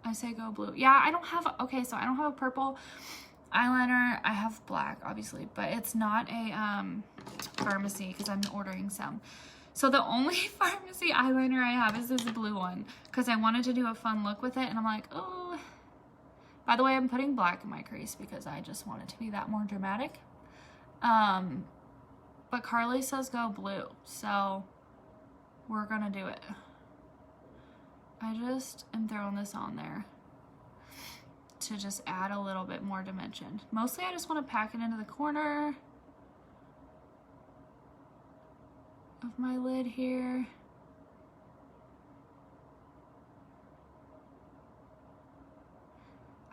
I say go blue. Yeah, I don't have, okay, so I don't have a purple eyeliner. I have black, obviously, but it's not a Pharmacy because I'm ordering some. So the only Pharmacy eyeliner I have is this blue one because I wanted to do a fun look with it, and I'm like, oh. By the way, I'm putting black in my crease because I just want it to be that more dramatic. But Carly says go blue, so we're gonna do it. I just am throwing this on there. to just add a little bit more dimension. Mostly I just want to pack it into the corner of my lid here.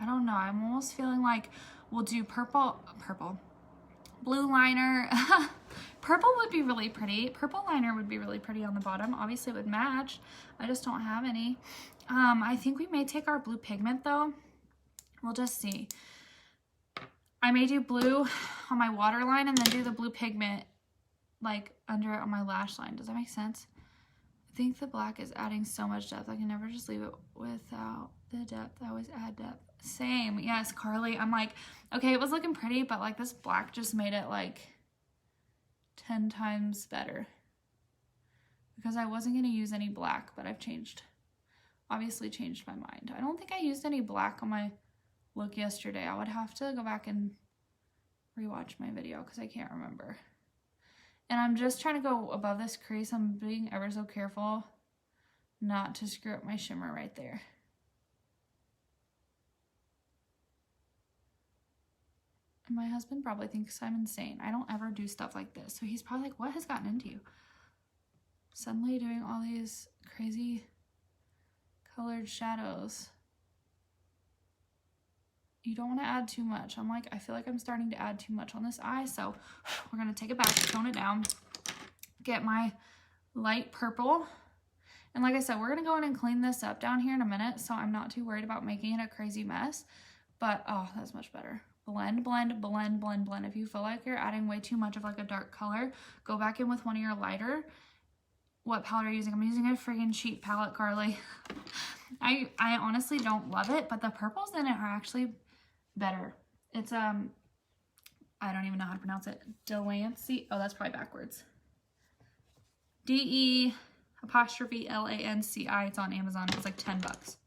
I don't know, I'm almost feeling like we'll do blue liner. Purple would be really pretty. Purple liner would be really pretty on the bottom. Obviously it would match. I just don't have any. I think we may take our blue pigment though. We'll just see. I may do blue on my waterline and then do the blue pigment like under it on my lash line. Does that make sense? I think the black is adding so much depth. I can never just leave it without the depth. I always add depth. Same. Yes, Carly. I'm like, okay, it was looking pretty, but like this black just made it like 10 times better. Because I wasn't going to use any black, but I've obviously changed my mind. I don't think I used any black on my look yesterday. I would have to go back and rewatch my video because I can't remember. And I'm just trying to go above this crease. I'm being ever so careful not to screw up my shimmer right there. And my husband probably thinks I'm insane. I don't ever do stuff like this. So he's probably like, what has gotten into you? Suddenly doing all these crazy colored shadows. You don't want to add too much. I'm like, I feel like I'm starting to add too much on this eye. So we're going to take it back, tone it down, get my light purple. And like I said, we're going to go in and clean this up down here in a minute. So I'm not too worried about making it a crazy mess. But, oh, that's much better. Blend, blend, blend, blend, blend. If you feel like you're adding way too much of like a dark color, go back in with one of your lighter. What palette are you using? I'm using a friggin' cheap palette, Carly. I honestly don't love it, but the purples in it are actually better. It's, I don't even know how to pronounce it. Delancey. Oh, that's probably backwards. D-E apostrophe L-A-N-C-I. It's on Amazon. It was like 10 bucks.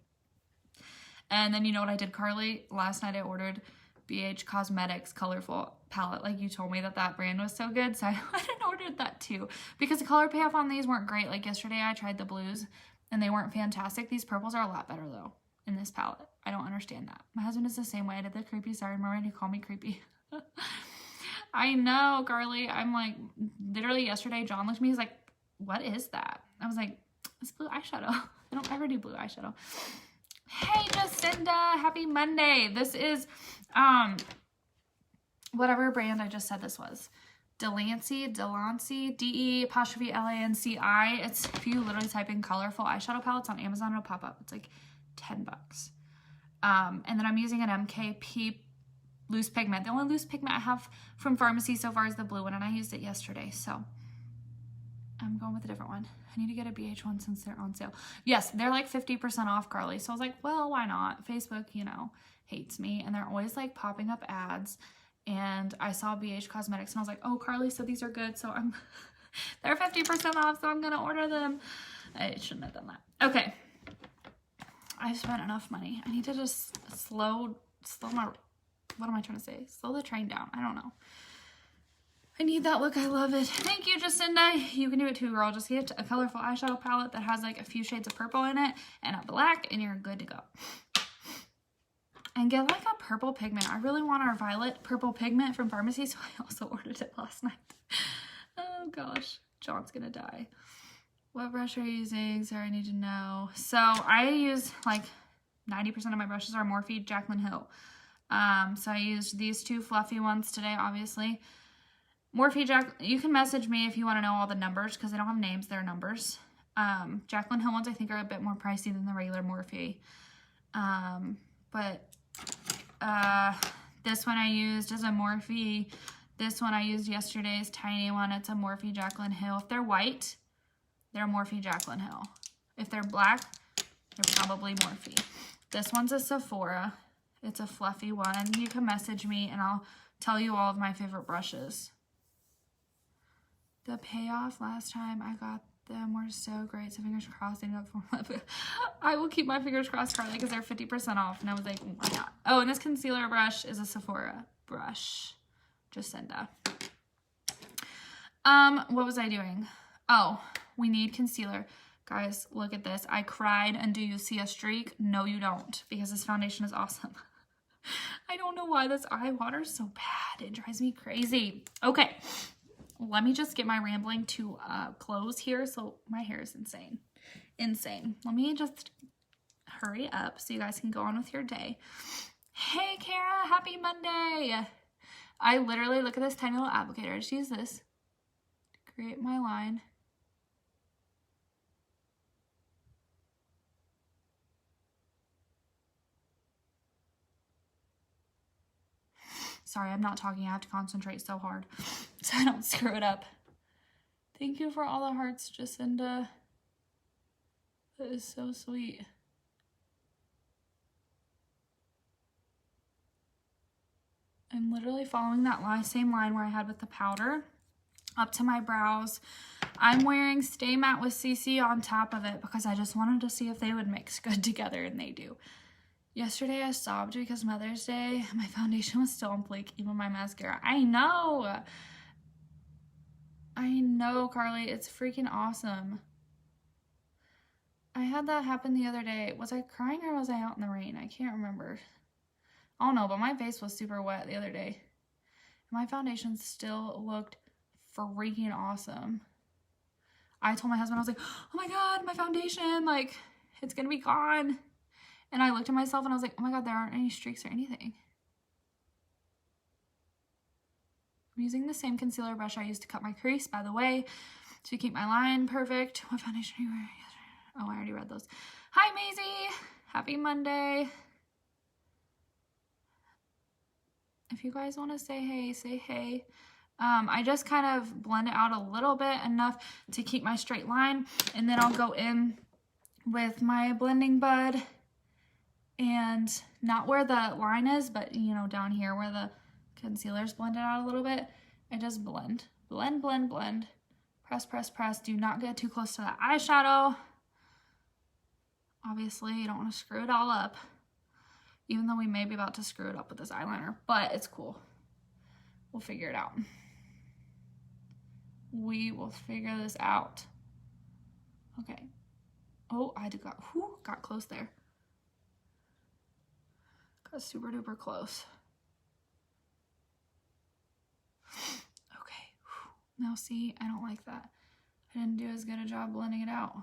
And then you know what I did, Carly? Last night I ordered BH Cosmetics colorful palette. Like you told me that brand was so good, so I went and ordered that too. Because the color payoff on these weren't great. Like yesterday I tried the blues and they weren't fantastic. These purples are a lot better though in this palette. I don't understand that. My husband is the same way. I did the creepy. Sorry, remember to call me creepy. I know, Carly. I'm like, literally yesterday John looked at me, he's like, what is that? I was like, it's blue eyeshadow. I don't ever do blue eyeshadow. Hey, Jacinda, happy Monday. This is, whatever brand I just said this was. Delancey, D-E apostrophe L-A-N-C-I. It's, if you literally type in colorful eyeshadow palettes on Amazon, it'll pop up. It's like 10 bucks. And then I'm using an MKP loose pigment. The only loose pigment I have from pharmacy so far is the blue one, and I used it yesterday, so I'm going with a different one. I need to get a BH one since they're on sale. Yes, they're like 50% off, Carly. So I was like, well, why not? Facebook, you know, hates me. And they're always like popping up ads. And I saw BH Cosmetics and I was like, oh, Carly said these are good. So they're 50% off. So I'm going to order them. I shouldn't have done that. Okay. I've spent enough money. I need to just slow my, what am I trying to say? Slow the train down. I don't know. I need that look. I love it. Thank you, Jacinda. You can do it too, girl. Just get a colorful eyeshadow palette that has like a few shades of purple in it and a black, and you're good to go. And get like a purple pigment. I really want our violet purple pigment from pharmacy, so I also ordered it last night. Oh gosh, John's gonna die. What brush are you using? Sorry, I need to know. So I use like 90% of my brushes are Morphe Jaclyn Hill. So I used these two fluffy ones today, obviously. Morphe you can message me if you want to know all the numbers because they don't have names, they're numbers. Jaclyn Hill ones I think are a bit more pricey than the regular Morphe. But this one I used is a Morphe. This one I used yesterday's tiny one. It's a Morphe Jaclyn Hill. If they're white, they're Morphe Jaclyn Hill. If they're black, they're probably Morphe. This one's a Sephora. It's a fluffy one. You can message me and I'll tell you all of my favorite brushes. The payoff last time I got them were so great. So fingers crossed. I will keep my fingers crossed, Carly, because they're 50% off. And I was like, why not? Oh, and this concealer brush is a Sephora brush. Jacinda. What was I doing? Oh, we need concealer. Guys, look at this. I cried, and do you see a streak? No, you don't, because this foundation is awesome. I don't know why this eye water is so bad. It drives me crazy. Okay, let me just get my rambling to close here. So my hair is insane. Insane. Let me just hurry up so you guys can go on with your day. Hey, Kara, happy Monday. I literally, look at this tiny little applicator. I just use this to create my line. Sorry, I'm not talking. I have to concentrate so hard so I don't screw it up. Thank you for all the hearts, Jacinda. That is so sweet. I'm literally following that same line where I had with the powder up to my brows. I'm wearing Stay Matte with CC on top of it because I just wanted to see if they would mix good together, and they do. Yesterday I sobbed because Mother's Day, my foundation was still on fleek, even my mascara. I know, Carly, it's freaking awesome. I had that happen the other day. Was I crying or was I out in the rain? I can't remember. I don't know, but my face was super wet the other day. My foundation still looked freaking awesome. I told my husband, I was like, oh my God, my foundation, like, it's gonna be gone. And I looked at myself and I was like, oh my God, there aren't any streaks or anything. I'm using the same concealer brush I used to cut my crease, by the way, to keep my line perfect. What foundation are you wearing? Oh, I already read those. Hi, Maisie. Happy Monday. If you guys want to say hey, say hey. I just kind of blend it out a little bit, enough to keep my straight line. And then I'll go in with my blending bud. And not where the line is, but, you know, down here where the concealer's blended out a little bit. I just blend. Blend, blend, blend. Press, press, press. Do not get too close to that eyeshadow. Obviously, you don't want to screw it all up. Even though we may be about to screw it up with this eyeliner. But it's cool. We'll figure it out. We will figure this out. Okay. Oh, I got close there. Got super duper close. Okay. Now see, I don't like that. I didn't do as good a job blending it out.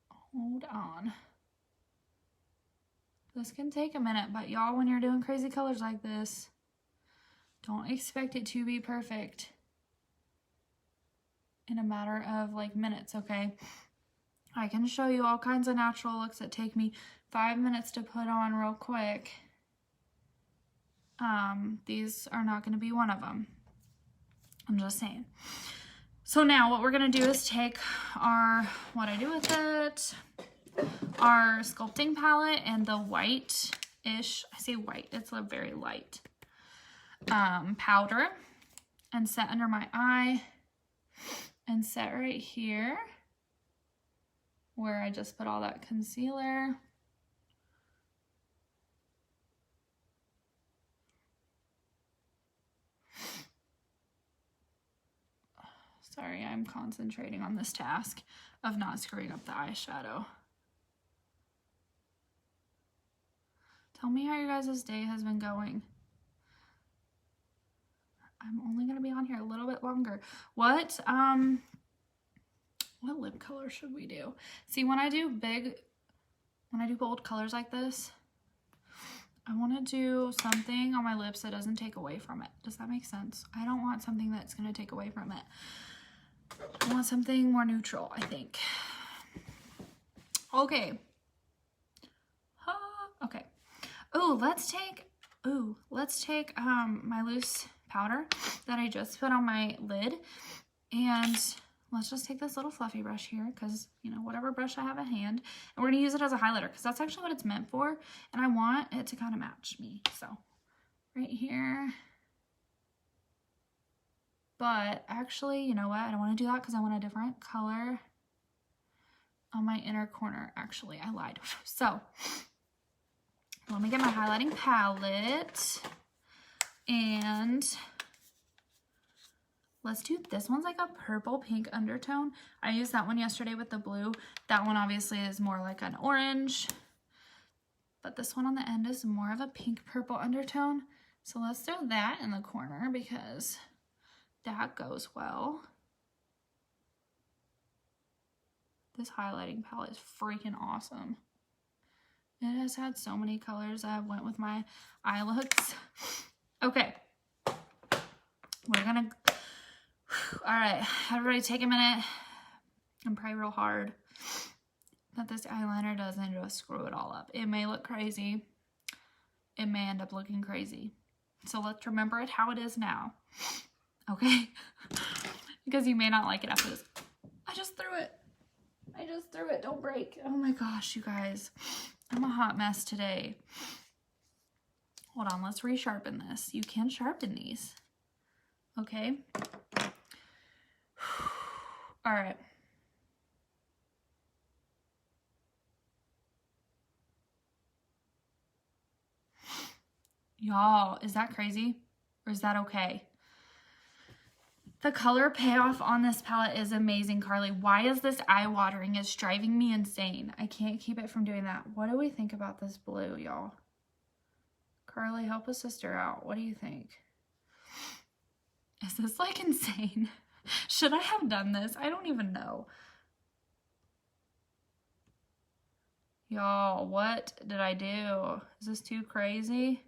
Hold on. This can take a minute, but y'all, when you're doing crazy colors like this, don't expect it to be perfect in a matter of like minutes, okay? I can show you all kinds of natural looks that take me 5 minutes to put on real quick. These are not going to be one of them. I'm just saying. So now what we're going to do is take our, what I do with it, our sculpting palette and the white-ish, I say white, it's a very light powder, and set under my eye and set right here where I just put all that concealer. Sorry, I'm concentrating on this task of not screwing up the eyeshadow. Tell me how your guys' day has been going. I'm only gonna be on here a little bit longer. What lip color should we do? See, when I do bold colors like this, I want to do something on my lips that doesn't take away from it. Does that make sense? I don't want something that's gonna take away from it. I want something more neutral, I think. Okay. Okay. Oh, let's take my loose powder that I just put on my lid, and let's just take this little fluffy brush here, because, you know, whatever brush I have at hand, and we're gonna use it as a highlighter, because that's actually what it's meant for, and I want it to kind of match me. So right here. But actually, you know what? I don't want to do that because I want a different color on my inner corner. Actually, I lied. So let me get my highlighting palette, and let's do, this one's like a purple pink undertone. I used that one yesterday with the blue. That one obviously is more like an orange. But this one on the end is more of a pink purple undertone. So let's throw that in the corner because that goes well. This highlighting palette is freaking awesome. It has had so many colors that went with my eye looks. Okay. We're gonna, all right, everybody take a minute and pray real hard that this eyeliner doesn't just screw it all up. It may look crazy. It may end up looking crazy. So let's remember it how it is now. Okay? Because you may not like it after this. I just threw it. I just threw it. Don't break. Oh my gosh, you guys. I'm a hot mess today. Hold on. Let's resharpen this. You can sharpen these. Okay? All right. Y'all, is that crazy? Or is that okay? The color payoff on this palette is amazing, Carly. Why is this eye-watering? It's driving me insane. I can't keep it from doing that. What do we think about this blue, y'all? Carly, help a sister out. What do you think? Is this like insane? Should I have done this? I don't even know. Y'all, what did I do? Is this too crazy?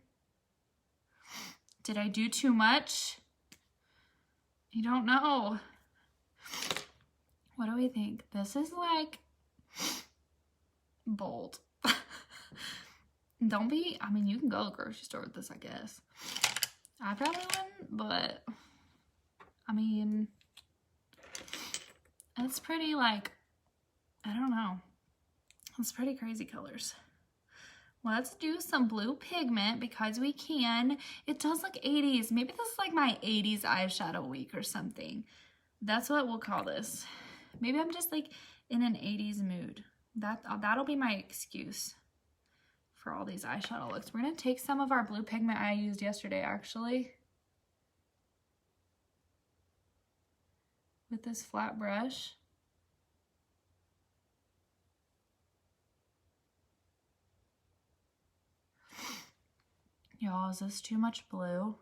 Did I do too much? You don't know. What do we think? This is like bold. Don't be, I mean, you can go to the grocery store with this, I guess. I probably wouldn't, but I mean, it's pretty like, I don't know. It's pretty crazy colors. Let's do some blue pigment because we can. It does look 80s. Maybe this is like my 80s eyeshadow week or something. That's what we'll call this. Maybe I'm just like in an 80s mood. That'll be my excuse for all these eyeshadow looks. We're going to take some of our blue pigment I used yesterday actually with this flat brush. Y'all, is this too much blue?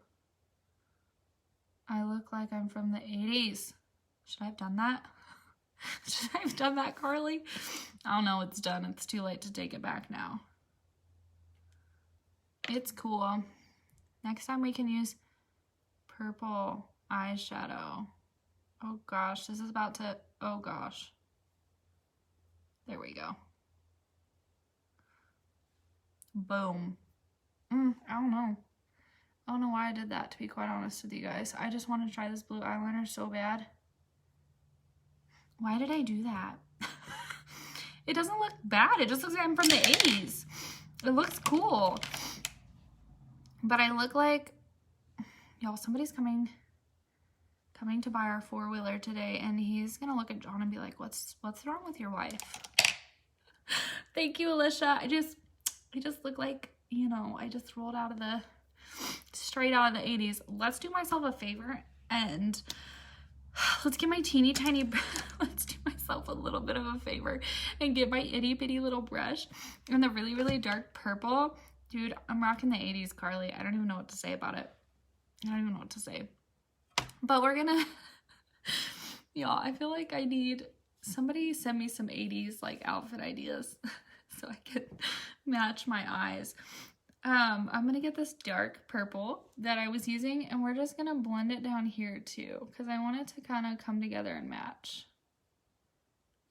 I look like I'm from the 80s. Should I have done that? Should I have done that, Carly? I don't know, it's done. It's too late to take it back now. It's cool. Next time we can use purple eyeshadow. Oh gosh, this is about to, oh gosh. There we go. Boom. I don't know. I don't know why I did that, to be quite honest with you guys. I just want to try this blue eyeliner so bad. Why did I do that? It doesn't look bad. It just looks like I'm from the 80s. It looks cool. But I look like, y'all, somebody's coming to buy our four-wheeler today, and he's going to look at John and be like, what's wrong with your wife? Thank you, Alicia. I just look like, you know, I just rolled out of the, straight out of the 80s. Let's do myself a favor and let's get my teeny tiny, let's do myself a little bit of a favor and get my itty bitty little brush and the really, really dark purple. Dude, I'm rocking the 80s, Carly. I don't even know what to say about it. I don't even know what to say. But we're gonna, y'all, I feel like I need, somebody send me some 80s like outfit ideas so I can match my eyes. I'm gonna get this dark purple that I was using and we're just gonna blend it down here too because I want it to kind of come together and match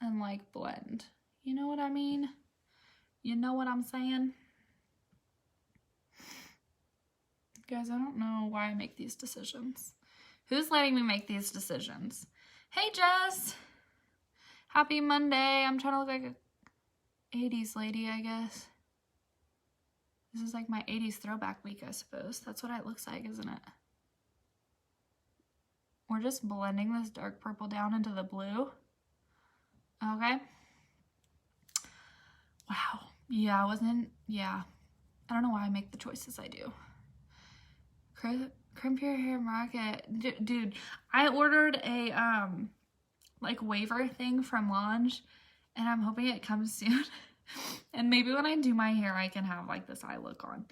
and like blend. You know what I mean? You know what I'm saying? Guys, I don't know why I make these decisions. Who's letting me make these decisions? Hey, Jess! Happy Monday. I'm trying to look like a 80s lady, I guess. This is like my 80s throwback week, I suppose. That's what it looks like, isn't it? We're just blending this dark purple down into the blue. Okay. Wow. Yeah, I don't know why I make the choices I do. Crimp your hair market. Dude, I ordered a, like waver thing from Lange, and I'm hoping it comes soon. And maybe when I do my hair, I can have like this eye look on.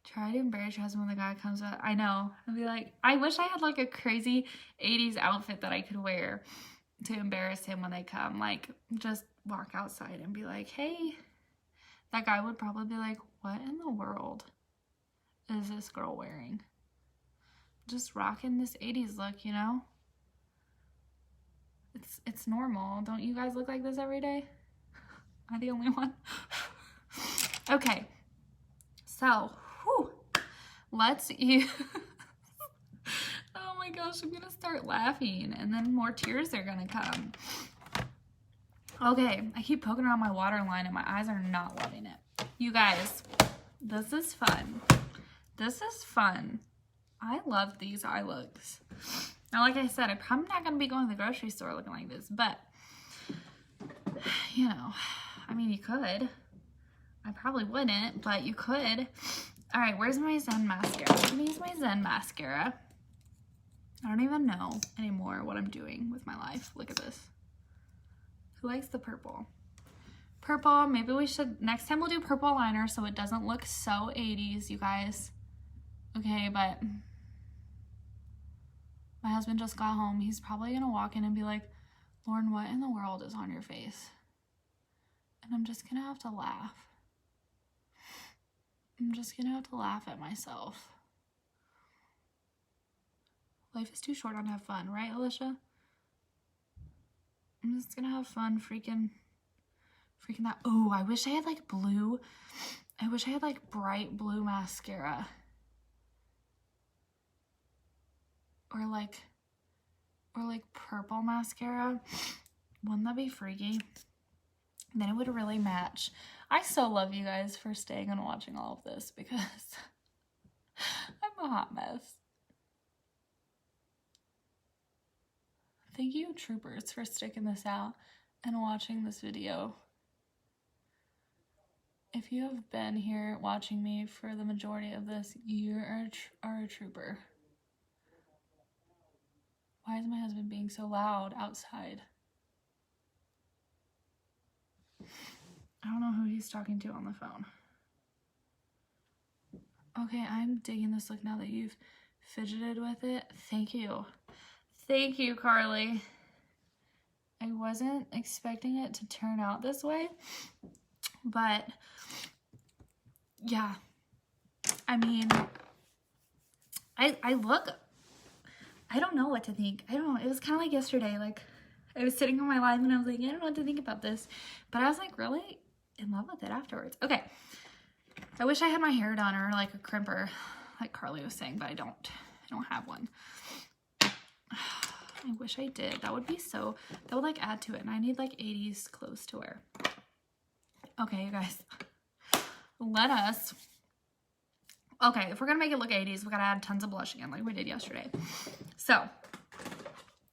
Try to embarrass your husband when the guy comes up. I know. I'd be like, I wish I had like a crazy 80s outfit that I could wear to embarrass him when they come. Like, just walk outside and be like, hey. That guy would probably be like, what in the world is this girl wearing? Just rocking this 80s look, you know? It's normal. Don't you guys look like this every day? Am I the only one? Okay. So, whew, let's use... Oh my gosh, I'm gonna start laughing and then more tears are gonna come. Okay, I keep poking around my waterline and my eyes are not loving it. You guys, this is fun. This is fun. I love these eye looks. Now, like I said, I'm probably not going to be going to the grocery store looking like this, but, you know, I mean, you could. I probably wouldn't, but you could. All right, where's my Zen mascara? I'm going to use my Zen mascara. I don't even know anymore what I'm doing with my life. Look at this. Who likes the purple? Purple, maybe we should, next time we'll do purple liner so it doesn't look so 80s, you guys. Okay, but my husband just got home. He's probably gonna walk in and be like, Lauren, what in the world is on your face? And I'm just gonna have to laugh. I'm just gonna have to laugh at myself. Life is too short not to have fun, right, Alicia? I'm just gonna have fun freaking that. Oh, I wish I had like blue. I wish I had like bright blue mascara. Or like purple mascara. Wouldn't that be freaky? Then it would really match. I so love you guys for staying and watching all of this because I'm a hot mess. Thank you, troopers, for sticking this out and watching this video. If you have been here watching me for the majority of this, you are a trooper. Why is my husband being so loud outside? I don't know who he's talking to on the phone. Okay, I'm digging this look now that you've fidgeted with it. Thank you. Thank you, Carly. I wasn't expecting it to turn out this way, but yeah. I mean, I look, I don't know what to think. I don't know. It was kind of like yesterday. Like, I was sitting on my live and I was like, I don't know what to think about this. But I was like really in love with it afterwards. Okay. I wish I had my hair done or like a crimper, like Carly was saying, but I don't have one. I wish I did. That would be so, that would like add to it. And I need like 80s clothes to wear. Okay, you guys. Let us, okay, if we're gonna make it look 80s, we gotta add tons of blush again like we did yesterday. So,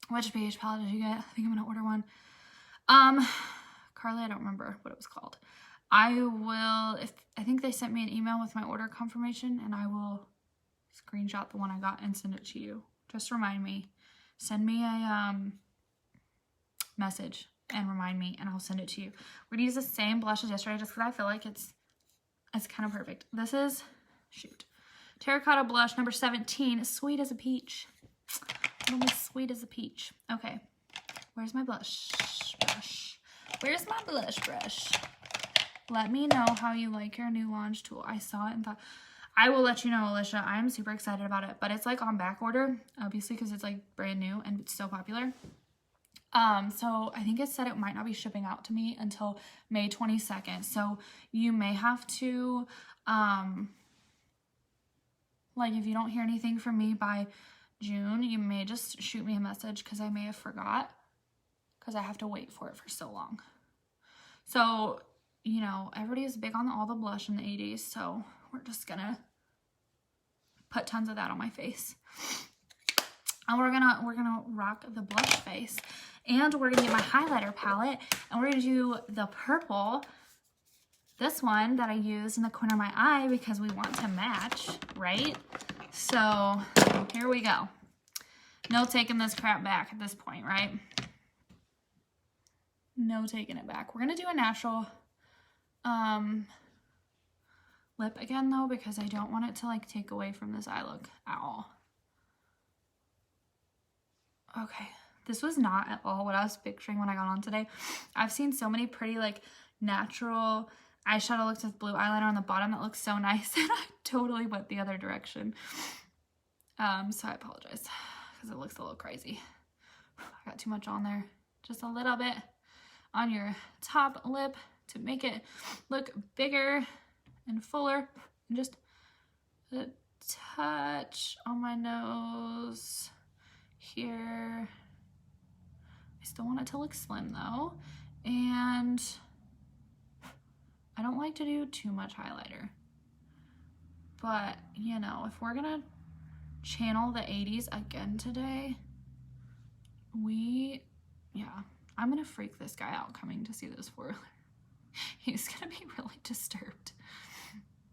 which beige palette did you get? I think I'm gonna order one. Carly, I don't remember what it was called. I think they sent me an email with my order confirmation and I will screenshot the one I got and send it to you. Just remind me. Send me a message and remind me and I'll send it to you. We're gonna use the same blush as yesterday just because I feel like it's kind of perfect. This is, Terracotta Blush number 17, sweet as a peach. Almost sweet as a peach. Okay, where's my blush brush? Where's my blush brush? Let me know how you like your new launch tool. I saw it and thought, I will let you know, Alicia. I'm super excited about it, but it's like on back order, obviously, because it's like brand new and it's so popular. So I think it said it might not be shipping out to me until May 22nd. So you may have to, like if you don't hear anything from me by June, you may just shoot me a message because I may have forgot because I have to wait for it for so long. So, you know, everybody is big on all the blush in the 80s. So we're just gonna put tons of that on my face. And we're gonna rock the blush face. And we're gonna get my highlighter palette and we're gonna do the purple, this one that I used in the corner of my eye because we want to match, right? So here we go. No taking this crap back at this point, right? No taking it back. We're gonna do a natural lip again though, because I don't want it to like take away from this eye look at all. Okay, this was not at all what I was picturing when I got on today. I've seen so many pretty like natural eyeshadow looks with blue eyeliner on the bottom that looks so nice, and I totally went the other direction. So I apologize because it looks a little crazy. I got too much on there. Just a little bit on your top lip to make it look bigger and fuller, and just a touch on my nose here. I still want it to look slim though, and I don't like to do too much highlighter, but you know, if we're gonna channel the 80s again today, I'm gonna freak this guy out coming to see this spoiler. He's gonna be really disturbed.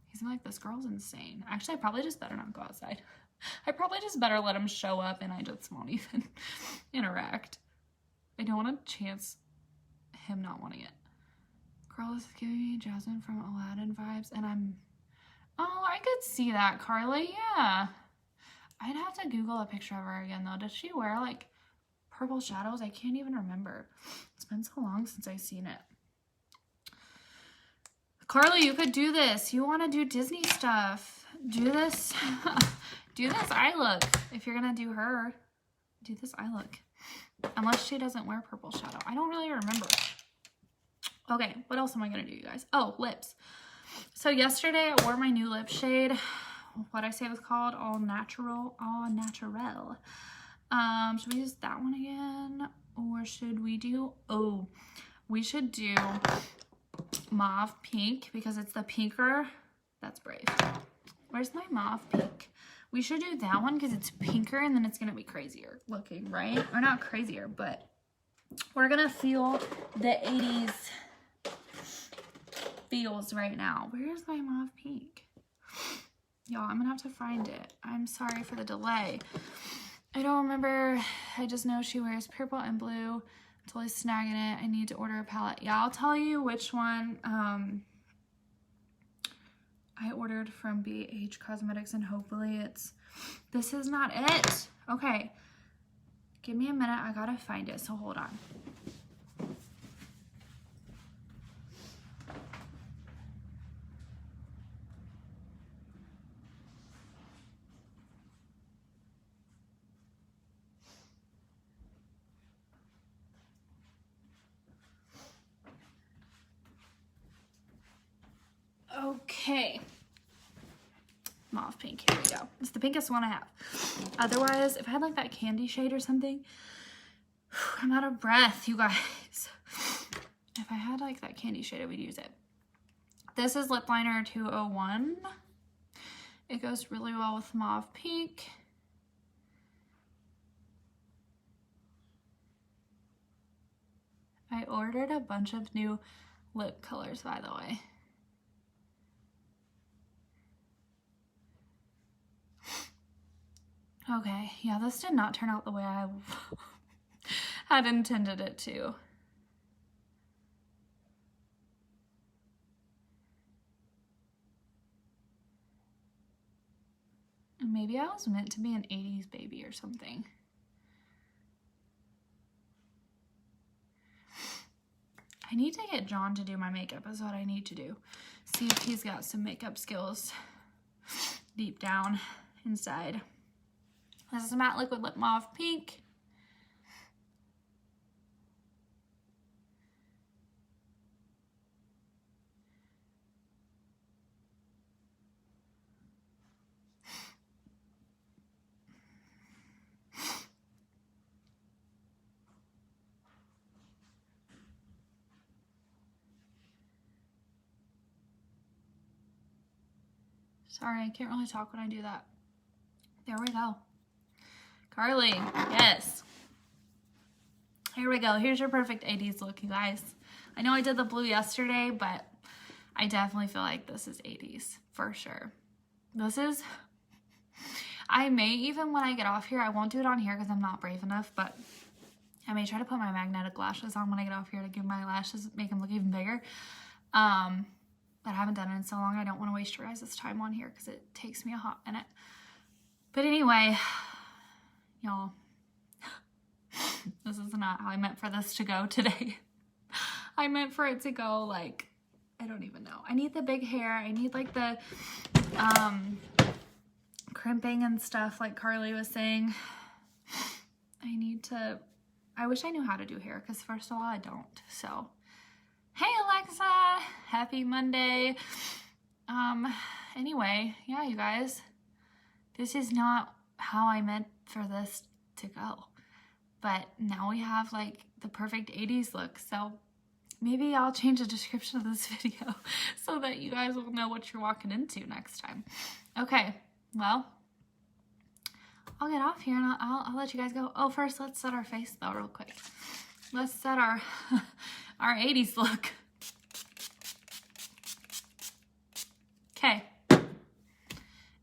He's like, this girl's insane. Actually, I probably just better not go outside. I probably just better let him show up and I just won't even interact. I don't want to chance him not wanting it. Girl is giving me Jasmine from Aladdin vibes, and oh, I could see that, Carly, yeah. I'd have to Google a picture of her again though. Does she wear like purple shadows? I can't even remember. It's been so long since I've seen it. Carly, you could do this. You want to do Disney stuff. Do this. Do this eye look. If you're going to do her, do this eye look. Unless she doesn't wear purple shadow. I don't really remember. Okay, what else am I going to do, you guys? Oh, lips. So yesterday I wore my new lip shade. What I say it was called? All Natural. All Naturel. Should we use that one again? Or should we do... Oh, we should do mauve pink because it's the pinker. That's brave. Where's my mauve pink? We should do that one because it's pinker and then it's going to be crazier looking, right? Or not crazier, but we're going to feel the 80s feels right now. Where's my mauve pink? Y'all, I'm going to have to find it. I'm sorry for the delay. I don't remember. I just know she wears purple and blue. Until I snag in it, I need to order a palette. Yeah, I'll tell you which one I ordered from BH Cosmetics, and hopefully this is not it. Okay, give me a minute. I gotta find it, so hold on. Okay, mauve pink, here we go. It's the pinkest one I have. Otherwise, if I had like that candy shade or something, I'm out of breath, you guys. If I had like that candy shade, I would use it. This is Lip Liner 201. It goes really well with mauve pink. I ordered a bunch of new lip colors, by the way. Okay, yeah, this did not turn out the way I had intended it to. And maybe I was meant to be an 80s baby or something. I need to get John to do my makeup is what I need to do. See if he's got some makeup skills deep down inside. This is Matte Liquid Lip Mauve Pink. Sorry, I can't really talk when I do that. There we go. Carly, yes. Here we go. Here's your perfect 80s look, you guys. I know I did the blue yesterday, but I definitely feel like this is 80s for sure. This is, I may even when I get off here, I won't do it on here because I'm not brave enough, but I may try to put my magnetic lashes on when I get off here to give my lashes, make them look even bigger. but I haven't done it in so long. I don't want to waste your guys' time on here because it takes me a hot minute. But anyway, y'all, this is not how I meant for this to go today. I meant for it to go like, I don't even know. I need the big hair. I need like the crimping and stuff like Carly was saying. I wish I knew how to do hair because first of all, I don't. So, hey Alexa, happy Monday. Anyway, yeah, you guys, this is not how I meant for this to go. But now we have like the perfect 80s look. So maybe I'll change the description of this video so that you guys will know what you're walking into next time. Okay, well, I'll get off here and I'll let you guys go. Oh, first let's set our face though real quick. Let's set our our 80s look. Okay.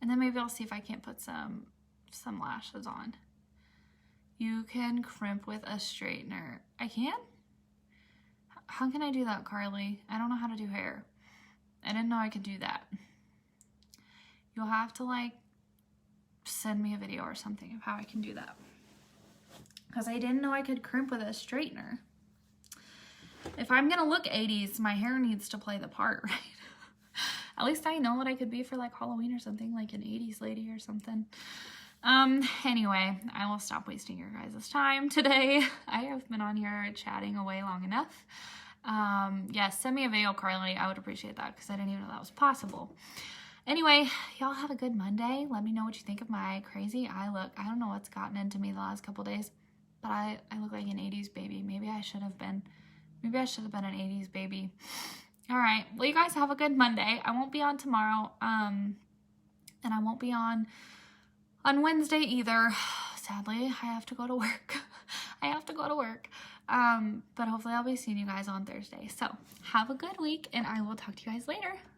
And then maybe I'll see if I can't put some lashes on. You can crimp with a straightener. I can? How can I do that, Carly? I don't know how to do hair. I didn't know I could do that. You'll have to like send me a video or something of how I can do that. Because I didn't know I could crimp with a straightener. If I'm gonna look 80s, my hair needs to play the part, right? At least I know what I could be for like Halloween or something, like an 80s lady or something. Anyway, I will stop wasting your guys' time today. I have been on here chatting away long enough. Yes, send me a video, Carly. I would appreciate that because I didn't even know that was possible. Anyway, y'all have a good Monday. Let me know what you think of my crazy eye look. I don't know what's gotten into me the last couple days, but I look like an 80s baby. Maybe I should have been an 80s baby. All right. Well, you guys have a good Monday. I won't be on tomorrow. And I won't be on Wednesday either. Sadly, I have to go to work. But hopefully I'll be seeing you guys on Thursday. So have a good week and I will talk to you guys later.